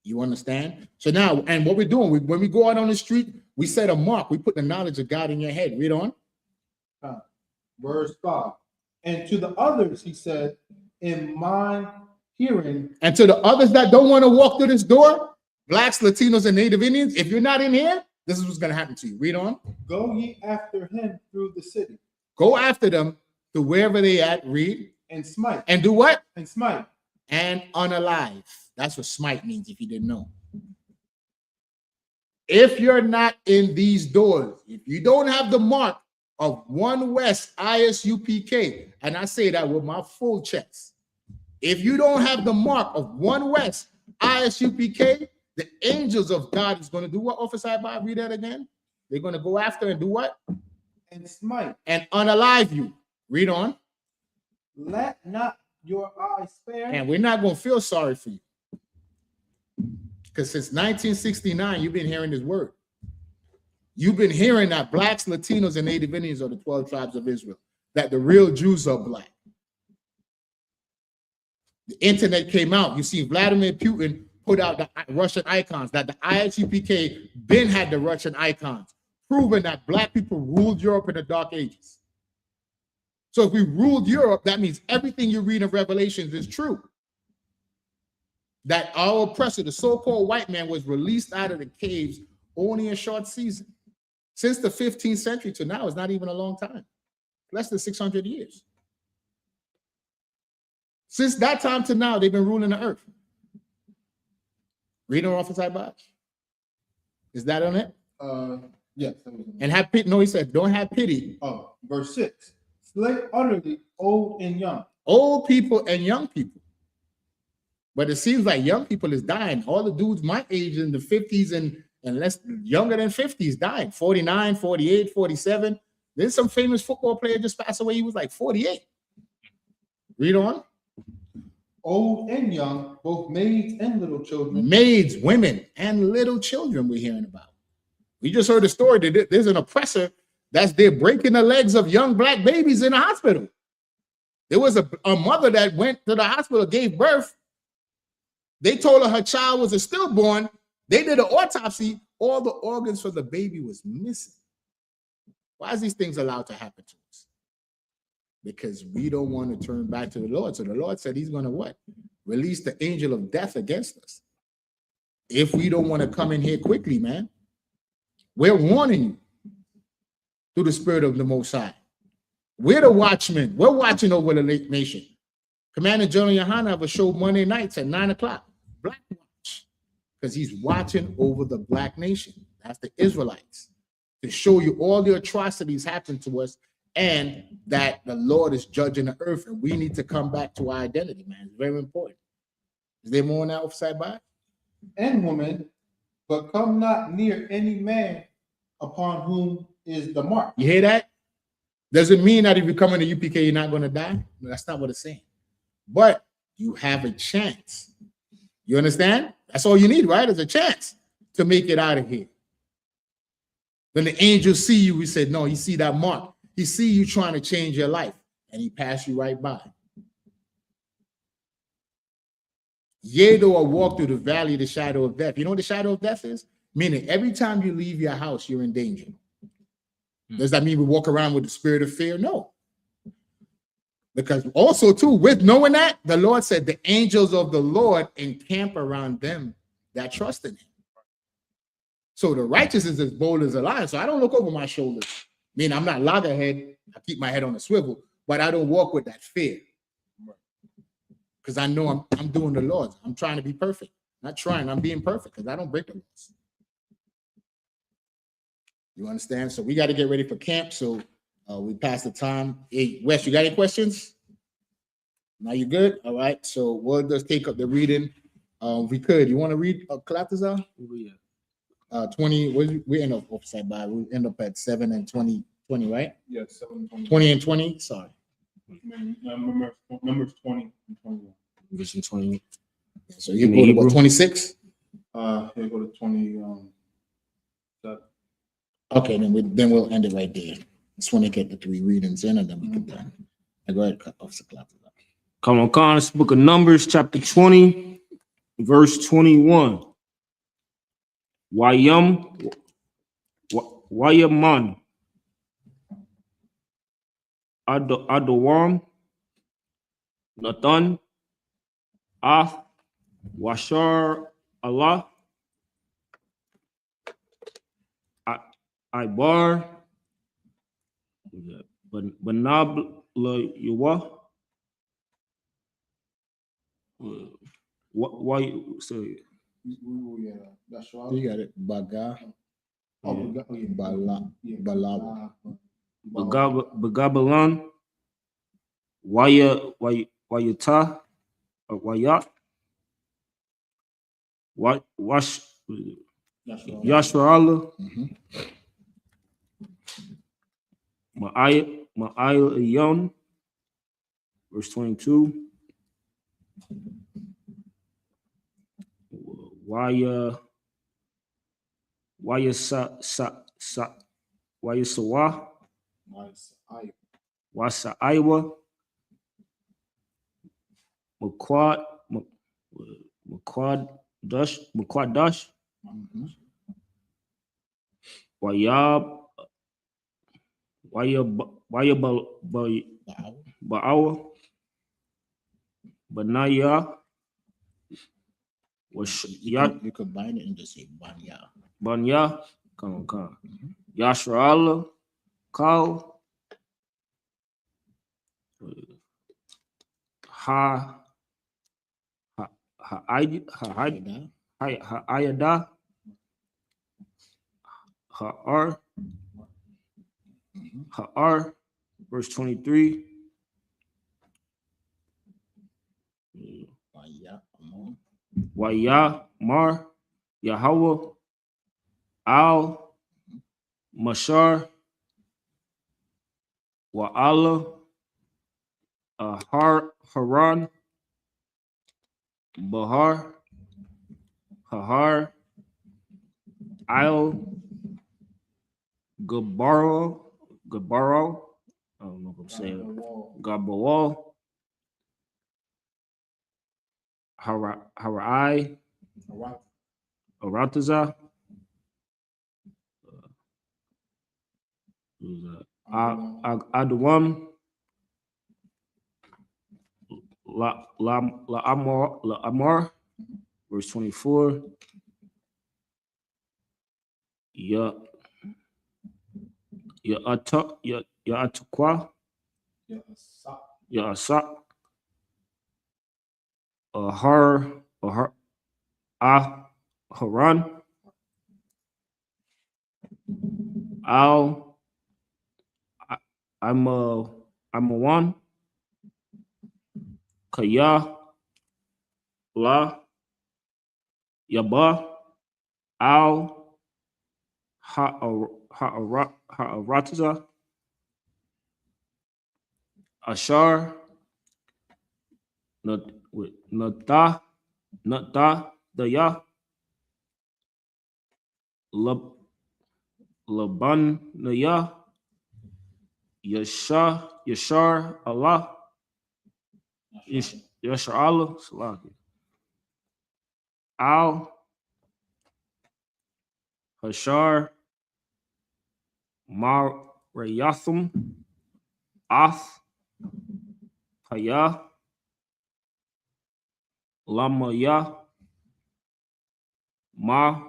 You understand? So now, and what we're doing, when we go out on the street, we set a mark. We put the knowledge of God in your head. Read on. Verse 5. And to the others, he said, in my hearing. And to the others that don't want to walk through this door, Blacks, Latinos, and Native Indians, if you're not in here, this is what's going to happen to you. Read on. Go ye after him through the city. Go after them to wherever they at. Read. And smite. And do what? And smite. And unalive. That's what smite means if you didn't know. If you're not in these doors, if you don't have the mark of 1 West I.S.U.P.K, and I say that with my full chest, if you don't have the mark of 1 West I.S.U.P.K, the angels of God is going to do what, Officer Bob? Read that again. They're going to go after and do what? And smite. And unalive you. Read on. Let not your eyes spare. And we're not going to feel sorry for you. Because since 1969, you've been hearing this word. You've been hearing that Blacks, Latinos, and Native Indians are the 12 tribes of Israel. That the real Jews are black. The internet came out. You see Vladimir Putin put out the Russian icons. That the I.S.U.P.K been had the Russian icons. Proving that black people ruled Europe in the Dark Ages. So if we ruled Europe, that means everything you read in Revelations is true. That our oppressor, the so-called white man, was released out of the caves only a short season. Since the 15th century to now is not even a long time. Less than 600 years. Since that time to now, they've been ruling the earth. Read on Officer Bob. Is that on it? Yes. And have pity. No, he said, don't have pity. Oh, verse 6. Slay utterly old and young. Old people and young people. But it seems like young people is dying. All the dudes my age in the 50s and less younger than 50s dying. 49, 48, 47. There's some famous football player just passed away. He was like 48. Read on. Old and young, both maids and little children. Maids, women, and little children we're hearing about. We just heard a story that there's an oppressor that's there breaking the legs of young black babies in a hospital. There was a mother that went to the hospital, gave birth. They told her child was a stillborn. They did an autopsy. All the organs for the baby was missing. Why is these things allowed to happen to us? Because we don't want to turn back to the Lord. So the Lord said he's going to what? Release the angel of death against us. If we don't want to come in here quickly, man. We're warning you through the Spirit of the Most High. We're the watchmen. We're watching over the nation. Commander General YAHANNA have a show Monday nights at 9 o'clock. Black Watch. Because he's watching over the black nation. That's the Israelites. To show you all the atrocities happen to us and that the Lord is judging the earth and we need to come back to our identity, man. It's very important. Is there more on that offside by? And woman, but come not near any man upon whom is the mark. You hear that? Doesn't mean that if you come in the UPK, you're not going to die. No, that's not what it's saying. But you have a chance. You understand? That's all you need, right? Is a chance to make it out of here. Then the angel see you, we said, no, he see that mark. He see you trying to change your life, and he pass you right by. Yea, though I walk through the valley of the shadow of death. You know what the shadow of death is? Meaning every time you leave your house, you're in danger. Does that mean we walk around with the spirit of fear? No. Because also, too, with knowing that, the Lord said the angels of the Lord encamp around them that trust in him. So the righteous is as bold as a lion. So I don't look over my shoulders. I mean, I'm not loggerhead. I keep my head on a swivel, but I don't walk with that fear. Because I know I'm doing the Lord's. I'm trying to be perfect. Not trying, I'm being perfect because I don't break the laws. You understand? So we got to get ready for camp. So we passed the time. Hey, Wes, you got any questions? Now you good? All right. So we'll just take up the reading. We could. You want to read Kalatazar? Yeah. 20. We end up upside by. We end up at 7 and 20, right? Yeah, 7, 20 and 20. Sorry. Numbers 20 and 21. Version 20. So you go to what, 26? Here go to 20. Okay, then we'll end it right there. Just want to get the 3 readings in, and then we can done. I go ahead and cut off the clock. Come on, Con. It's the book of Numbers, chapter 20, verse 21. Wayaman Adawam Nathan Washar Allah Ibar Banab La Yuwa. Why you say? That's right. You got it. Baga. Balawa. Bagabalan Wayata or Wayat Wash Yashra Ma'ayon, verse 22. Wayasawa Wasa Iowa Maquad Dash Ba'awa Banaya was You combine it and just say Banya. Come on. Yashra Kal Ayada Ha'ar, verse 23. Waya Mar Yahweh Al Mashar Wa'ala Haran Bahar Hahar Al Gabaro, I don't know if I'm saying it. Gabawal, Harai, Arataza, Adawam, La Amar, verse 24. Atukwa, Asa, Haran, Al, I'm a one, Kaya, La, Yaba, Al, Ha'arataza, Ashar, Nata, Daya, Labanaya, Yashar Allah, Yashar Allah, Salaki, Al Hashar, Mar Rayathum, Ath, Haya, Lamaya, Ma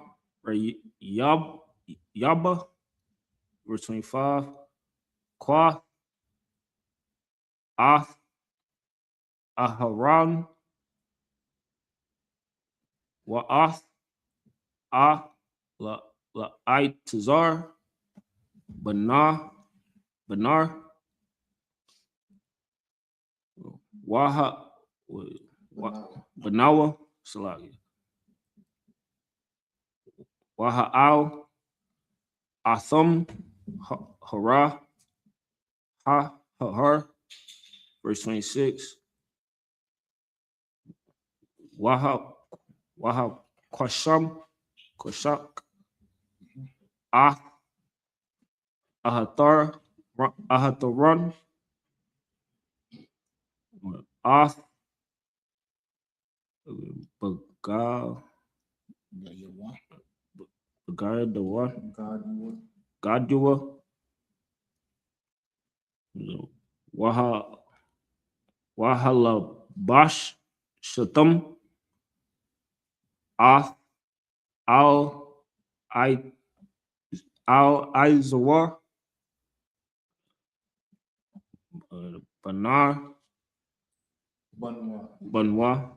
Yaba, verse 25, Kwa, Ath, Aharan, Wa'ath, La Itazar, Banar, Waha, Banawa, Salagi, Waha'al, Atham, Hara, Har, verse 26, Waha, Kwashak, Ahataran, Ath, Bagal, Gadua, Wahala Bash, Shatam, Ath, Al Izawar, Banar, Banwa,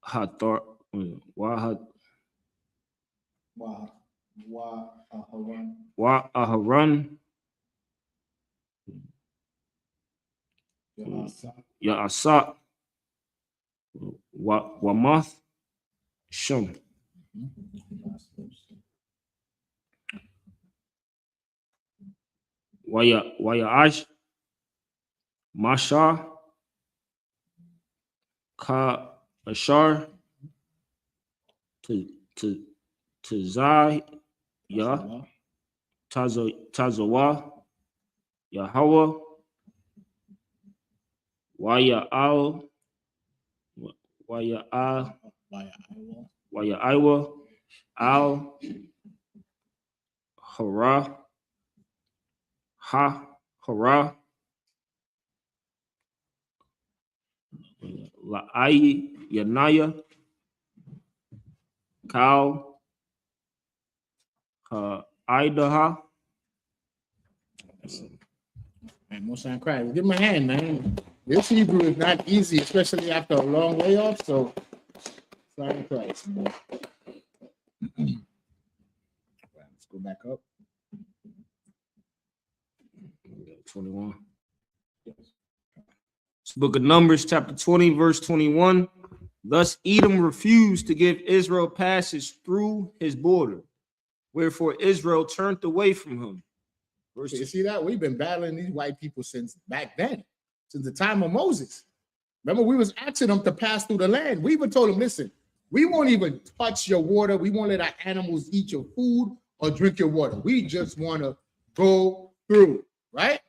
Hathor, Aharan, Ya'asa, Wamath, Shum. Wayaash, Masha, Ka Ashar, Tazai, Ya, Tazawa, Yahweh, Waya'al, Waya'aiwa, Al, Hara, Hara, La'ai, Yanaya, Kal, Idaha. Man, Most High Christ. Give him a hand, man. This Hebrew is not easy, especially after a long layoff. So, sorry, Christ. Let's go back up. 21. It's the book of Numbers, chapter 20, verse 21. Thus Edom refused to give Israel passage through his border, wherefore Israel turned away from him. Verse You see that? We've been battling these white people since back then, since the time of Moses. Remember, we was asking them to pass through the land. We even told them, listen, we won't even touch your water. We won't let our animals eat your food or drink your water. We just want to go through, right?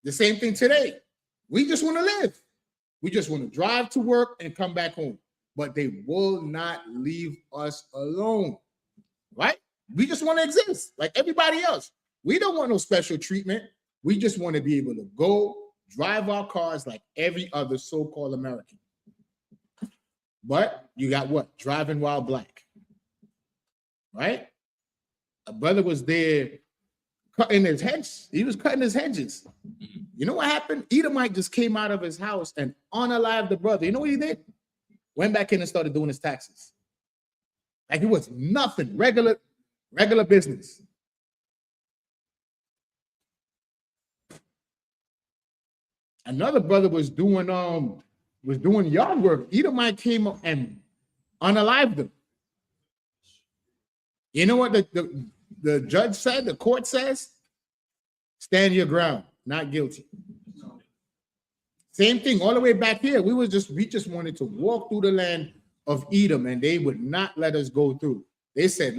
The same thing today. We just want to live. We just want to drive to work and come back home. But they will not leave us alone, right? We just want to exist like everybody else. We don't want no special treatment. We just want to be able to go drive our cars like every other so-called American. But you got what? Driving while black, right? A brother was there cutting his hedges. He was cutting his hedges. You know what happened? Edomite just came out of his house and unalived the brother. You know what he did? Went back in and started doing his taxes. Like it was nothing, regular business. Another brother was doing yard work. Edomite came up and unalived him. You know what the judge said? The court says, stand your ground, not guilty. Same thing all the way back here. We just wanted to walk through the land of Edom, and they would not let us go through. They said,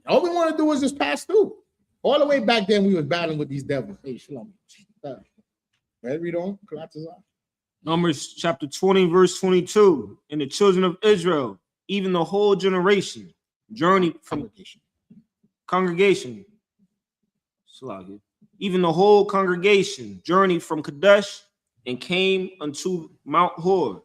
all we want to do is just pass through. All the way back then, we was battling with these devils. Hey, Shalom. Read on. Numbers chapter 20, verse 22. And the children of Israel, even the whole generation, journeyed from congregation. Even the whole congregation journeyed from Kadesh and came unto Mount Hor.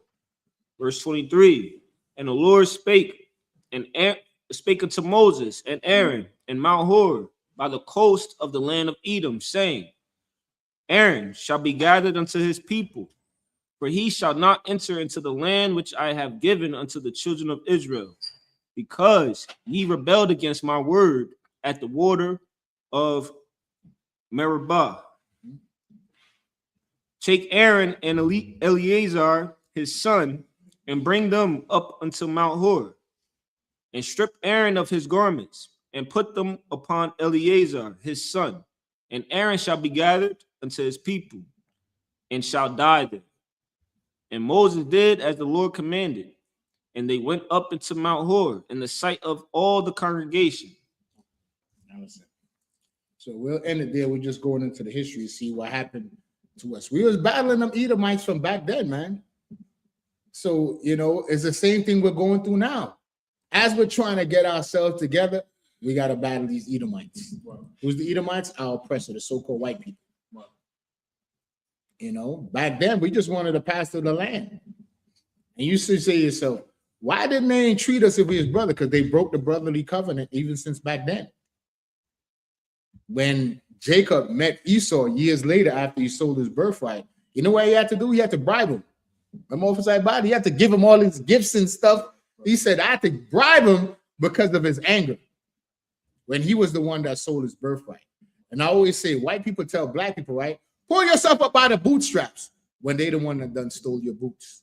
Verse 23. And the Lord spake unto Moses and Aaron and Mount Hor by the coast of the land of Edom, saying, Aaron shall be gathered unto his people, for he shall not enter into the land which I have given unto the children of Israel, because ye rebelled against my word at the water of Meribah. Take Aaron and Eleazar his son, and bring them up unto Mount Hor, and strip Aaron of his garments, and put them upon Eleazar his son, and Aaron shall be gathered unto his people, and shall die there. And Moses did as the Lord commanded, and they went up into Mount Hor in the sight of all the congregation. So we'll end it there. We're just going into the history to see what happened to us. We was battling them Edomites from back then, man. So, it's the same thing we're going through now. As we're trying to get ourselves together, we got to battle these Edomites. Wow. Who's the Edomites? Our oppressor, the so-called white people. Wow. Back then, we just wanted to pass through the land. And you should say to yourself, why didn't they treat us if we was brother? Because they broke the brotherly covenant even since back then. When Jacob met Esau years later after he sold his birthright, you know what he had to do? He had to bribe him. He had to give him all his gifts and stuff. He said, I had to bribe him because of his anger when he was the one that sold his birthright. And I always say, white people tell black people, right? Pull yourself up by the bootstraps when they the one that done stole your boots.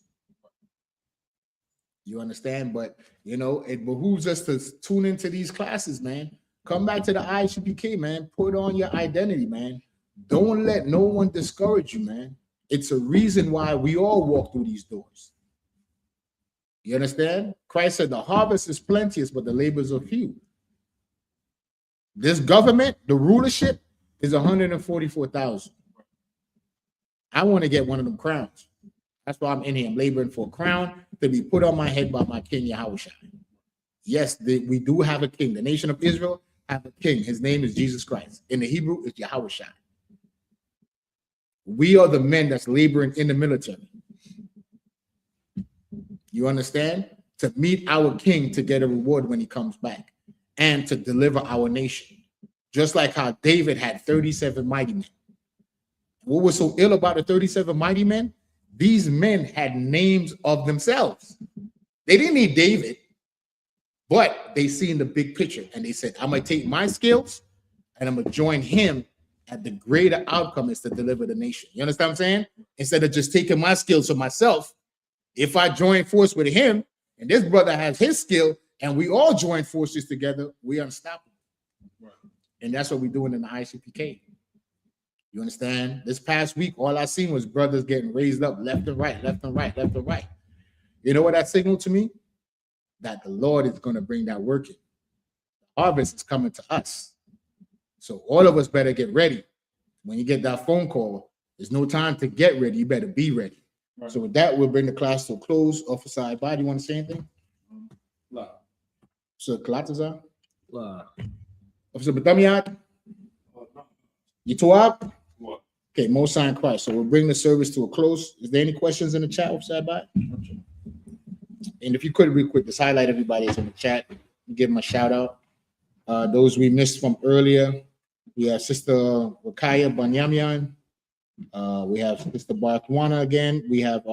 You understand? But, it behooves us to tune into these classes, man. Come back to the I.S.U.P.K, man. Put on your identity, man. Don't let no one discourage you, man. It's a reason why we all walk through these doors. You understand? Christ said the harvest is plenteous, but the labors are few. This government, the rulership, is 144,000. I want to get one of them crowns. That's why I'm in here. I'm laboring for a crown to be put on my head by my king, Yahushua. Yes, we do have a king. The nation of Israel have a king. His name is Jesus Christ. In the Hebrew, it's Yahushua. We are the men that's laboring in the military. You understand? To meet our king to get a reward when he comes back and to deliver our nation. Just like how David had 37 mighty men. What was so ill about the 37 mighty men? These men had names of themselves. They didn't need David, but they seen the big picture and they said, I'm going to take my skills and I'm going to join him. At the greater outcome is to deliver the nation. You understand what I'm saying? Instead of just taking my skills for myself, if I join force with him and this brother has his skill and we all join forces together, we're unstoppable. Right. And that's what we're doing in the I.S.U.P.K. You understand? This past week, all I seen was brothers getting raised up left and right, left and right, left and right. You know what that signaled to me? That the Lord is going to bring that work in. The harvest is coming to us. So all of us better get ready. When you get that phone call, there's no time to get ready. You better be ready. Right. So with that, we'll bring the class to a close. Officer I.S.U.P.K, do you want to say anything? La. So Kalataza? La. Officer Batamiat? You two up? What? Okay, Most High in Christ. So we'll bring the service to a close. Is there any questions in the chat, Officer I.S.U.P.K? And if you could real quick, just highlight everybody that's in the chat. Give them a shout out. Those we missed from earlier, we have Sister Rakaya Banyamyan. We have Sister Barthwana again. We have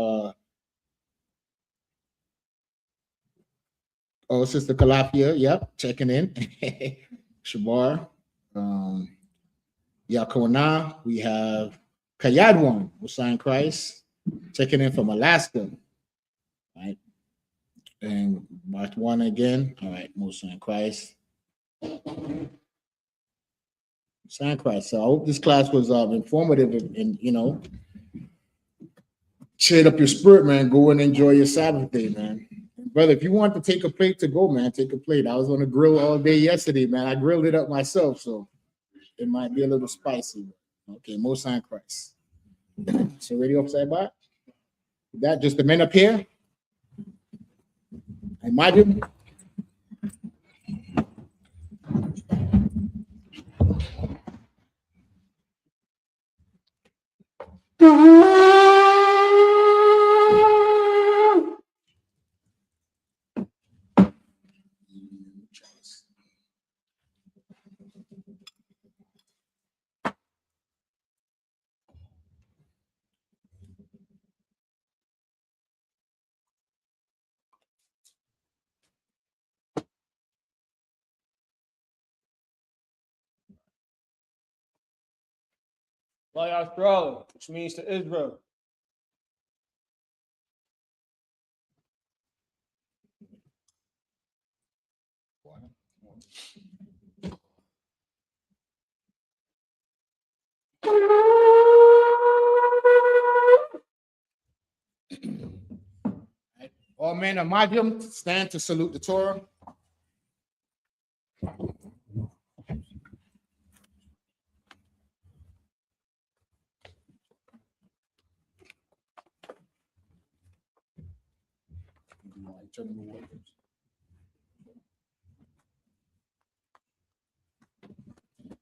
Sister Kalafia, yep, checking in. Shabar. Yakona. We have Kayadwan, Hussein Christ, checking in from Alaska. Right. And Barthwana again. All right, Musa in Christ. San Christ. So I hope this class was informative and cheer up your spirit, man. Go and enjoy your Sabbath day, man. Brother, if you want to take a plate to go, man, take a plate. I was on the grill all day yesterday, man. I grilled it up myself, so it might be a little spicy. Okay, Most High Christ. So ready upside back? That just the men up here. Imagine. YAHANNA, which means to Israel. All men of Madium stand to salute the Torah.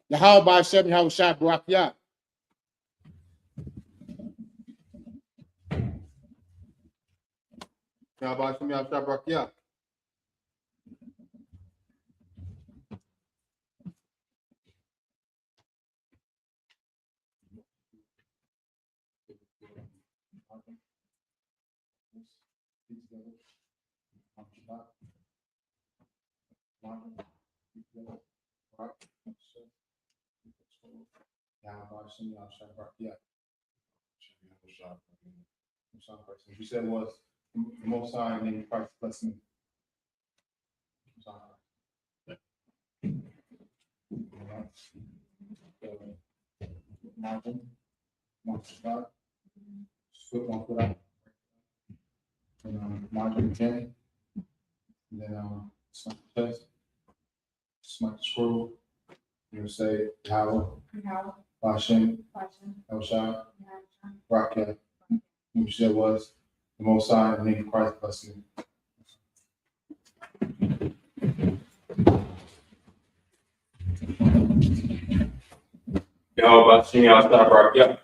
Yahweh Hashem, Yahweh Shai Barak Yah. Yahweh Hashem, Yahweh Shai Barak Yah. You said was the Most High named Christ blessing. Mountain, one spot, foot, one foot out, and margin 10, and then smack the chest, smack the scroll. You'll say Yahweh, Hashem, El Shai, Rakia. You said was the Most High named Christ blessing. Yahweh Hashem, Yahweh Shai Barak Yah.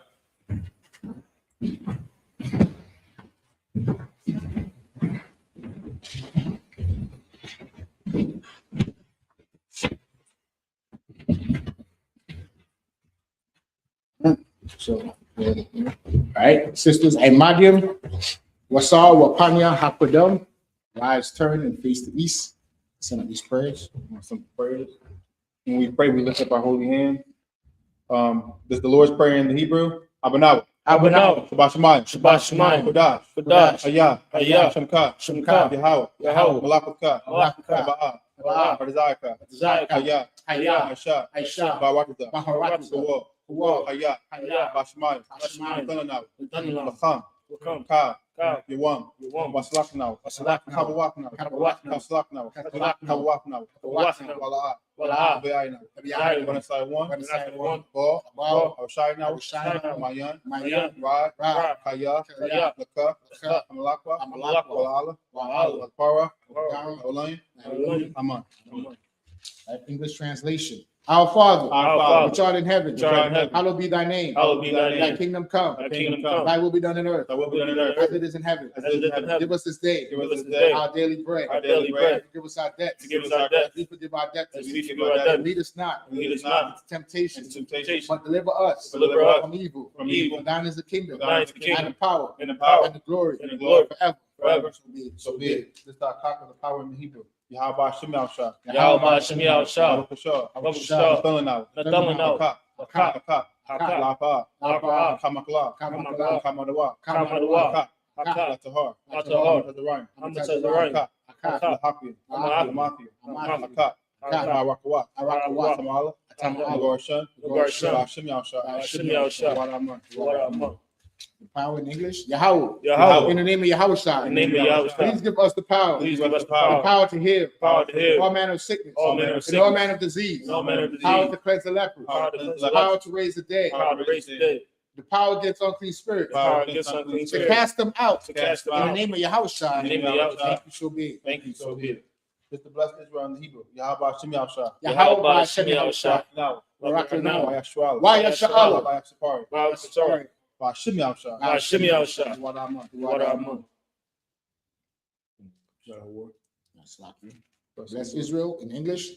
So, all right, sisters, Imadium, Wasar, Wapanya, Hakodam, wives turn and face the east. Send up these prayers. Some prayers. When we pray, we lift up our holy hand. This is the Lord's Prayer in the Hebrew. Abanaw. Abanaw. Shabbat Shemayim. Shabbat Shemayim. Kodash. Kodash. Ayah. Ayah. Shemka. Shemka. Yahweh. Yahweh. Malakutka. Malakutka. Aba'ah. Aba'ah. Barzaka. Zayaka. Ayah. Ayah. Aisha. Aisha. Barakata. Maharakata. Kawal. Kawal. Ayah. Ayah. Bashmayim. Bashmayim. Tananaw. Tananaw. Lacham. Welcome. Ka. Ka. Yawam. Yawam. Waslaknaw. Waslaknaw. Kabawaknaw. Kabawaknaw. Kaslaknaw. Kaslaknaw. Kawaknaw. Kawaknaw. Wala'ah. Wala'ah. Abayaynaw. Abayaynaw. One side one. One side one. Ball. Ball. Oshaynaw. Oshaynaw. Mayan. Mayan. Rod. Rod. Kaya. Kaya. Laka. Laka. Amalakwa. Amalakwa. Wala'ala. Wa'ala. Para. Wa'ala. Olayin. Olayin. Aman. English translation. Our Father, Our Father, which art in heaven, which art in heaven, hallowed be thy name. Hallowed be thy Thy name. kingdom come. Thy kingdom come. Thy will be done on earth, Thy will be done on earth. as it is in heaven. As it is in heaven. Give us this day Give us this day our daily bread. Our daily bread. Forgive us our debts. Forgive us our debts. We forgive our As debtors. we forgive our debtors. Lead us not Lead us not into temptation, into temptation, but deliver us Deliver us from evil. from evil. For thine is the kingdom, For thine is the and kingdom, the power, and the power, and the glory, and the glory, forever. forever. So be it. So be it. This is our cock of the power in the Hebrew. Yahweh Hashem Yahshua. Yahweh Hashem Yahweh Shai. Baruch Shah. Baruch Shah. Nathanaw. Nathanaw. Akak. Akak. Akak. Akak. Lapa. Lapa. Kamakla. Kamakla. Kamadawa. Kamadawa. Akak. Akak. Latahar. Latahar. Tazarayim. Amatazarayim. Akak. Akak. Lahapi. Lahapi. Lamathi. Lamathi. Akak. Akak. Barakawat. Barakawat. Tamala. Tamala. Gorshan. Gorshan. Hashem Yahshua. Hashem Yahshua. Waraman. Waraman. The power in English, Yahweh. Yahweh. In the name of Yahushua. In the name of Yahushua. Please give us the power. Please give us the The power. power to heal. Power to heal. All manner of sickness. All manner of And sickness. all manner of disease. All manner of Power disease. to cleanse the lepers. Power to cleanse the Power lepers. to raise the dead. Power to raise the dead. The power against unclean spirits. Power against unclean To spirits. cast them out. To cast them In the out. name of Yahushua. In the name of Yahushua. Thank you, so be it. Thank you, so be it. Just to bless Israel in the Hebrew. Yahweh Shem Yahshua. Yahweh by Shem Hashem Yahushua. Now, Barakah. Yahshua. Yahshua. Yahshua. Wow, sorry. Shem Yahshua. Wow, Shem Yahushua. What I'm on. What I'm Bless Israel in English.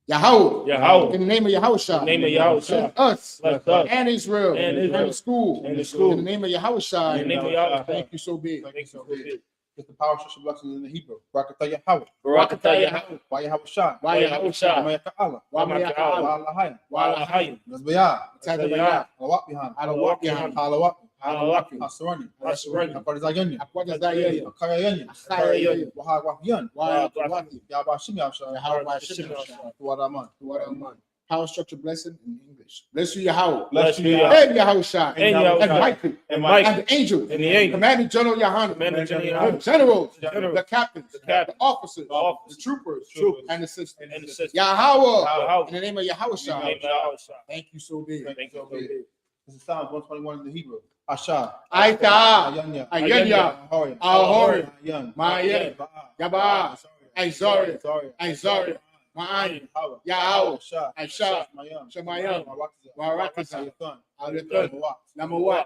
Yahweh. Yahweh. In the name of Yahushua. In the name of Yahushua. Bless us. Bless us. And Israel. And Israel. the school. And the school. In the name of Yahushua. In the name of Yahushua. Thank you, so be it. Thank you, so be it. Just the power of blessings in the Hebrew. Barakatah Yahweh. Barakatah Yahweh. Why Yahweh Shah. Why Yahushua. Wamayaka Allah. Wa ma'aka Allah. Allahayim. Wa lahayim. Nazbayah. Tazabaya. Alawak Bihan. Alawak Bihan. Alawak. Alawak. Asarani. Asarani. Akwadazayanya. Akwadazayanya. Akayanya. Akayanya. Wahagwafiyan. Wahagwafiyan. Yahweh Shem Yahshua. Yahweh Shem Yahshua. What I'm on. What a man. Power structure blessing in English. Bless you, Yahweh. Bless you, Yahweh. And Yahushua. And Yahushua. And Michael. And Mike. And the angels. And the angels. Commanding General Yahanna. Commanding General The Yahanna. generals. Generals. The captains. The captains. The officers. The officers. The troopers. Troopers. And the sisters. And the sisters. Yahweh. Yahweh. In the name of In the Yahushua. name of Yahushua. Thank you, so be it. Thank you, so be it. This is Psalms 121 in the Hebrew. Asha. Aita. Ayanya. Ayanya. Ahorim. Ahorim. Ayan. Mayan. Yabaa. Aizori. Aizori. Ma'an. Yahweh. Asha. Aisha. Mayam. Shemayam. Warakasa. Ayathan. Alithun. Namawat.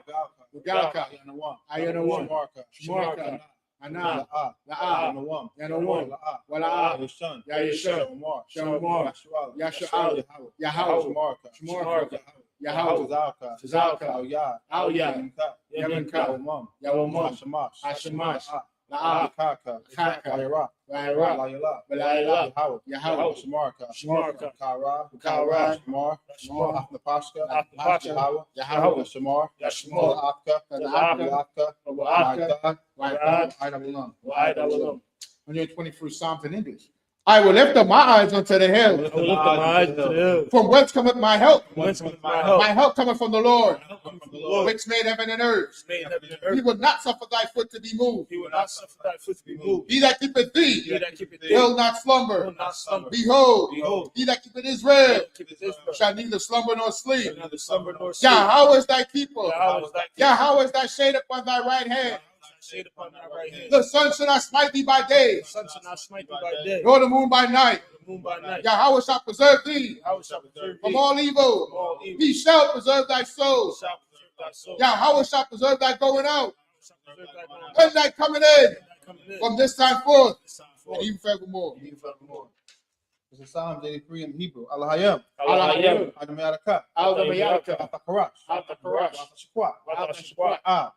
Ugalka. Ayanawan. Ayanawan. Shamarka. Shamarka. Ana. La'a. La'a. Yanawam. Yanawam. La'a. Wala'a. Yashan. Yashan. Shamar. Shamar. Yashua. Yashua. Yahweh. Shamarka. Shamarka. Yahweh. Tazalka. Tazalka. Awya. Awya. Yaminka. Yaminka. Yawamam. Yawamam. Hashamash. Hashamash. La'a. La'a. Kaka. Kaka. Ayra. Waira. Layla. Walayla. Yahweh. Yahweh. Shamarka. Shamarka. Kara. Kara. Shamar. Shamar. Afnapashka. Afnapashka. Yahweh. Yahweh. Shamar. Yashmor. La'aka. La'aka. La'aka. Wa'aka. Aydawalam. Wa'adawalam. 121st Psalms in English. I will lift up my eyes unto the hill. I will lift up my eyes to the hills. From whence cometh my help? Whence cometh my help? My help cometh from the Lord, My help cometh from the Lord, which made heaven and earth. which made heaven and He earth. will not suffer thy foot to be moved. He will not suffer thy foot to be moved. He that keepeth He thee that keepeth thee will not will slumber. not slumber. Behold, Behold, he that keepeth he Israel that keepeth Israel shall neither slumber nor sleep. shall neither slumber nor sleep. Yahweh is thy keeper. Yahweh is thy keeper. Yahweh is thy shade upon thy right hand. Shade upon thy right hand. The sun shall not smite thee by day, The sun shall not smite thee by day, nor the moon by night. the moon by night. Yahweh shall preserve thee Yahweh shall preserve thee from all from evil. all evil. He shall preserve thy soul. Shall preserve thy soul. Yahweh shall preserve thy going out Shall preserve thy going out. and thy coming in Thy coming in. from this time forth This time and forth. even forevermore. Even forevermore. This is Psalms 83 in Hebrew. Allahayam. Allahayam. Adamayaraka. Al-Damayaka. Atakarash. Al-Takarash. Atashikwa. Watashikwa. Ah.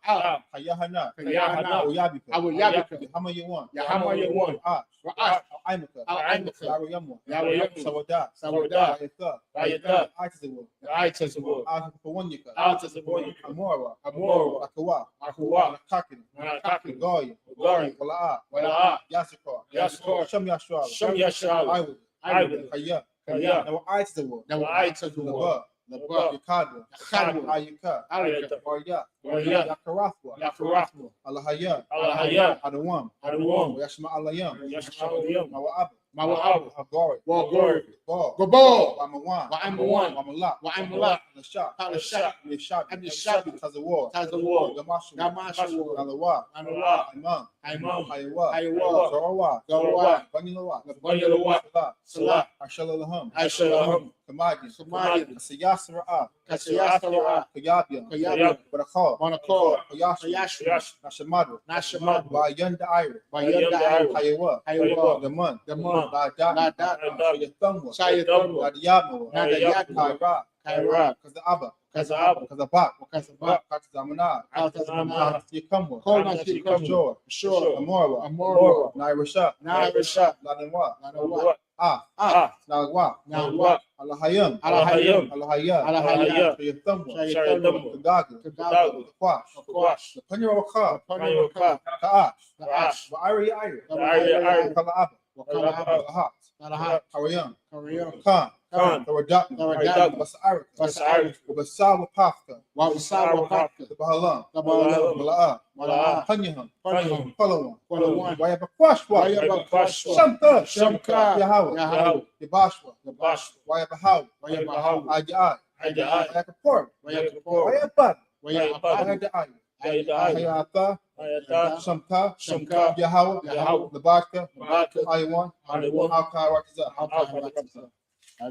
Hayahana. YAHANNA. Oyabika. Awuyabika. Yahamayawan. Yahamayawan. Ra'ash. Aimaka. Al-Aimaka. Yaruyamwa. Yaruyamwa. Sawada. Sawada. Ayatha. Ayatha. Aitazawa. Ayatazawa. Atafawanyaka. Atazawa. Amora. Amora. Akawa. Akuwa. Kakina. Nakakina. Goya. Gari. Wala'a. Wala'a. Yasakar. Yasakar. Shem Yashua. Shem Yashua. Iwood. Iwood. Kaya. Kaya. Now Aitazawa. Now Ayatazawa. Laba. Yakadwa. Yakadwa. Ayaka. Ayata. Warya. Warya. Yakarathwa. Yakarathwa. Allahaya. Allahaya. Adawam. Adawam. Yashma Alayam. Yashma'alayam. Mawa'ab. Mawa'ab. Hagari. Wagori. Ball. Gabor. Wamawan. Wa'amawan. Wamalak. Wa'amalak. Lashak. Lashak. Yeshab. Yeshab. Tazawar. Tazawar. Gamashu. Gamashu. Alawa. Alawa. Imam. Imam. Ayawa. Ayawa. Zarawa. Zarawa. Banyalawa. Banyalawa. Salah. Salah. Ashalalaham. Ashalaham. Kamadi. Samadi. Siyasra'a. Kasiyasara. Kayabia. Kayabia. Barakah. Monakor. Yashi. Yashi. Nashamadu. Nashamad. Bayanda Ira. Bayanda Ira. Hayawa. Hayawa. Gaman. Gaman. Ladat. Ladat. Shayathamwa. Shayathamwa. Nadiyamawa. Nadiyamawa. Kaira. Kaira. Kazaaba. Kaza'ab. Kazabak. Kazabak. Katazamana. Altazamana. Yakamwa. Kolna Shikam. Shor. Sure. Amorwa. Amorwa. Nairasha. Nairasha. Ladanwa. Nanawa. Ah. Nagwa. Nawa. Allahayam. Allahayam. Allahaya. Alahaya. Shayathamwa. Shayathamwa. Kadaga. Kadaga. Kwash. Kwash. Panyarawaka. Panyoka. Kaash. Kaash. Ba'ari Ira. Ira. Kala'aba. Walahat, Malahat, Harayam, Korean, Khan, Khan, Tawadat, Tawadat, Basa'arik, Basa'arik, Wabasawapaka, Wa'isawapaka, Bahalam, Tabalam, Wala'a, Mala'a, Hanyaham, Panaham, Palawan, Palawan, Wayabakwashwa, Wayabakwashwa, Shamka, Shamka, Yahweh, Yahweh, Yabashwa, Yabashwa, Wayabahaw, Wayabahaw, Ajai, Ajai, Wayakapor, Wayakapor, Wayabad, Wayabad, Ayadai, Ayadai, Hayata, Ayata, Shamka, Shamka, Yahweh, Yahweh, Labaka, Baraka, Aywan, Aywan, Alkai,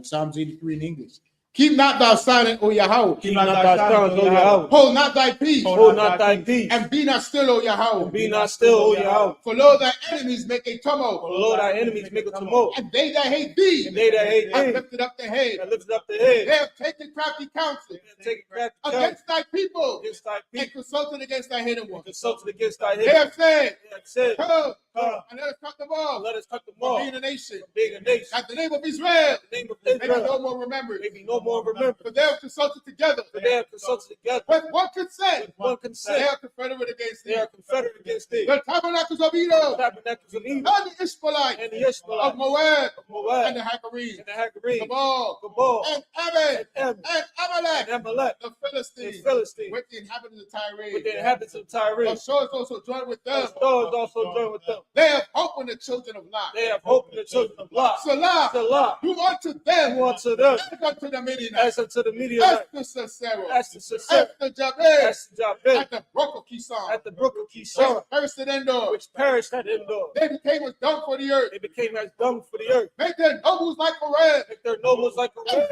Psalms 83 in English. Keep not thou silent, O Yahweh. keep not thy silence, O Yahweh. Hold not thy peace. Hold not thy peace, And be not still, O Yahweh. be not still, O Yahweh. For lo, thy enemies make a For tumult. lo, thy enemies make a tumult, And they that hate thee and they that hate have thee lifted up their head. have lifted up the They head, have taken crafty counsel taken craft counsel against thy people against thy and people, consulted against thy hidden ones. consulted against thy They hidden. have said, They have said, come, Come, and let us cut them off let us cut them from off being a nation. from being a nation. That the name of Israel The name of may be no Israel more remembered. may be no more remembered. For they have consulted together For they have consulted together with one consent. with one They consent. are confederate against They thee. are confederate against thee. The tabernacles of The Edom tabernacles of Edom and the Ishmaelites and the of Ishmaelites Moab of Moab and the Hagarenes, and the Hagarenes, Gabal Gabal and Ammon and and Amalek, and Amalek, the the Philistines, Philistines, with the inhabitants of Tyre. with the inhabitants of Tyre. The shores also joined with them. The stars also join with them. They have hope in the children of Lot. They have hope in the children of Lot. Salah, Salah, do unto them do unto them as unto the Midianites. as unto the Midianites, Esther Sisera, as to Sisera, Esther Jabez, as to Jabez, at the brook of Kishon, at the brook of which Kishon, perished at Endor. which perished at Endor. They became as dung for the earth. They became as dung for the earth. Make their nobles like Horeb. Make their nobles like a ram,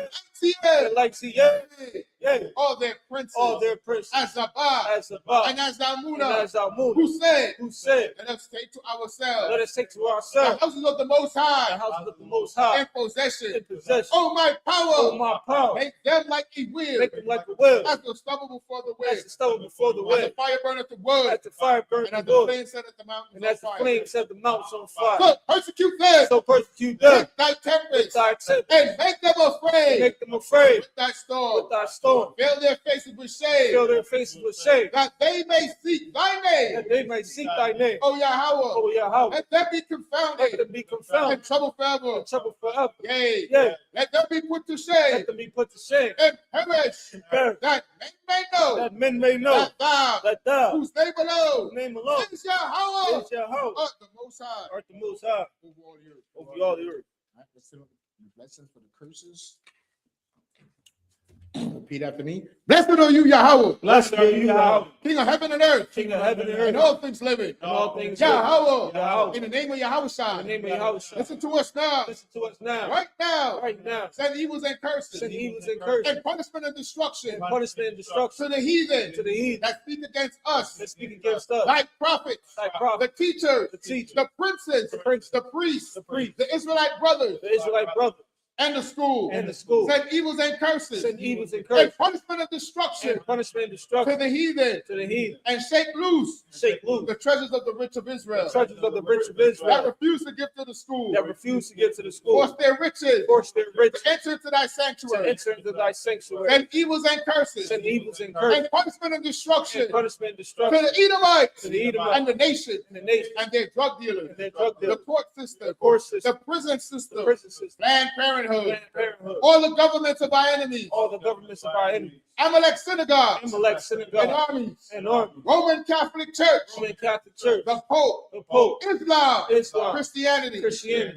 And and like see, yeah, yeah, all their princes, all their princes, as Zabah as Sabbath, and as and Zalmunna, as Almunna, who said, who said, let us take to let ourselves us take to the ourselves houses of the Most the High house of the Most High in possession. in possession. Oh, my Oh, power, my power, make them like a wheel, make them like a wheel, as the stubble before the as wind, the stone before the as the wind, fire burneth the wood, as the fire burns and as the the wood, flame set at the mountains and on as the fire. flames set the mountains on fire. So persecute them So persecute them with thy with tempest, thy tempest, and make them afraid make them afraid with thy storm. with thy storm, Veil their faces with shame, fill their faces with shame, that they may seek thy name, that they may seek thy name. O Yahweh. O Yahweh, Let them be let confounded them be and confounded trouble forever. and trouble forever. Yea, Yea, let them be put to let shame them be put to shame and perish, and perish, that men may know that men may know that thou, that thou, whose name alone whose name alone is Yahweh, is Yahweh, art the Most High art the Most High over all the earth. over all the earth. Right, let's do the blessings for the curses. Repeat after me. Blessed are you, Yahweh, Blessed are you, Yahweh, King of heaven and earth, King of heaven and and earth, all things living. and all things living. Yahweh, Yahweh, in the name of Yahweh, in the name of Yahweh, listen to us now, listen to us now, right now. now. Send evils and curses, Send evils and curses, and punishment and destruction and punishment and destruction to the heathen to the heathen that speak against us, that speak against us, like prophets, thy the prophet, teachers, the teacher, the princes, the prince, the priests, the priest, the Israelite brothers, the Israelite brother, and the school. and the school. Send evils and curses, Send evils and and curses, punishment and destruction and punishment and to destruction the heathen, to the heathen, and shake loose shake loose the treasures of the rich of Israel, the treasures of the rich of that Israel refuse to give to the school, that refuse to get to the school, force their riches force their rich to enter into thy to sanctuary. enter into thy sanctuary, Send evils and curses, send evils and curses, and punishment and destruction and punishment and to destruction the Edomites to the Edomites and the nation and the nation and their drug dealers, and their drug the dealers, court system, the court system, the prison the system, prison system, Planned Parenthood, Planned Parenthood, all the governments of our enemies, all the governments of our enemies, Amalek synagogues Amalek and synagogue armies, and army, Roman Catholic Church, Roman Catholic Church, the Pope, the Pope, Islam, Christianity,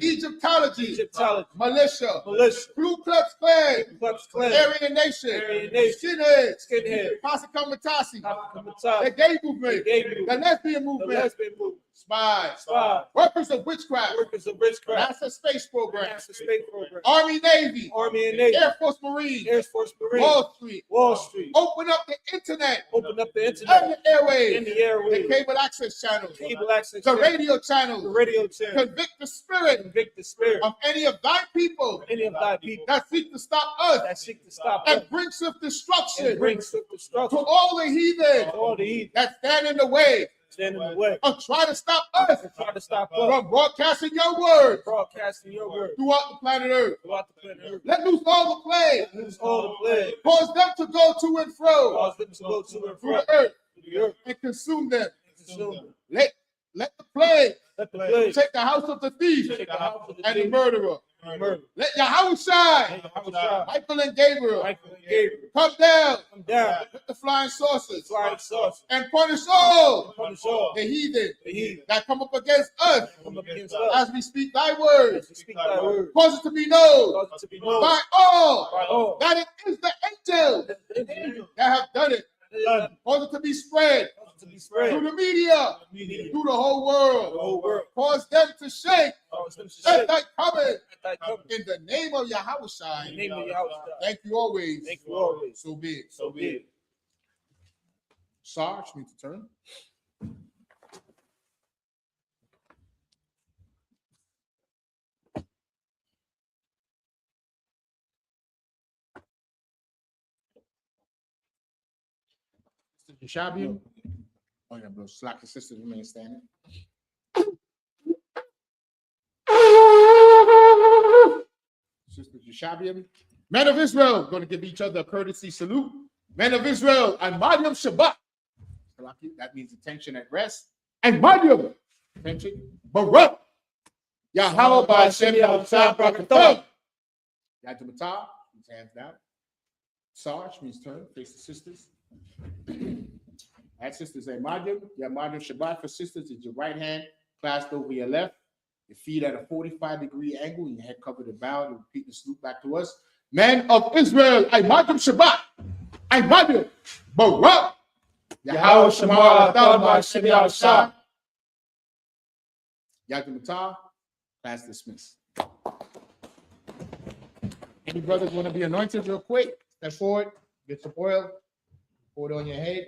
Egyptology, Egyptology, militia, militia, Ku Klux Klan, Ku Klux Klan, Aryan Nation, Aryan Nation, Skinheads, Skinhead, Posse Comitatus, the Kamataz, gay movement, the gay movement, the lesbian the movement, lesbian movement, spies, spies, workers of witchcraft, workers of witchcraft, NASA space program, NASA space program, Army, Navy, Army and Navy, Air Force, Marines, Air Force, Marines, Wall Street, Wall Street, open up the internet open up the and internet the airwaves, and the the airwaves, cable access channels, cable access, the channel, radio the channels, radio channel, convict the spirit convict the spirit of any of thy people of any of thy people that seek to stop us that seek to stop us and bring swift destruction and bring swift to destruction all the heathen to all the heathen that stand in the way stand in the way of trying to stop us and try to stop us from broadcasting your word broadcasting your word throughout the planet Earth. throughout the planet Earth. Let loose all the plague, Lose all the plague, cause them to go to and fro cause them to go to and through fro the earth to the earth and consume them. and consume them. Let the plague Let the plague take the house of the thief take the house of the and the thief murderer. and murder. Let Yahweh shine, Michael and Gabriel, Michael and Gabriel come down come down with the flying saucers flying saucers and punish all punish all the heathen the heathen that come up against us come up against us as we speak thy word. as we speak thy word. Cause it to be known Cause it to be known by all by all that it is the angels that have done it. Cause Cause it to be spread it to be spread through the media, through through the whole the world. whole world. Cause them to shake Cause them to at shake thy coming at thy coming. in the name of Yahweh In Shai. the name of Yahweh. Thank you always. Thank you always. So be it. So be it. Sarge, need to turn. Sister Jashabian. Oh yeah, bro. Slack the sisters remain standing. Sister Jashabian. Men of Israel, going to give each other a courtesy salute. Men of Israel, and Mariam Shabbat. That means attention at rest. And Mariam, attention, Barak. Yahweh by Shem Yahweh Brakatham. Yadamata, his hands down. Sarge means turn, face the sisters. That sisters a Mariam. Yeah, Mariam Shabbat for sisters is your right hand clasped over your left. Your feet at a 45-degree angle, your head covered and bowed, and repeat the salute back to us. Men of Israel, I Mariam Shabbat. I Mariam Barak. Yahweh Shema Athal by Shem Yahweh. Yadamata, class dismissed. Any brothers want to be anointed real quick? Step forward, get some oil, pour it on your head.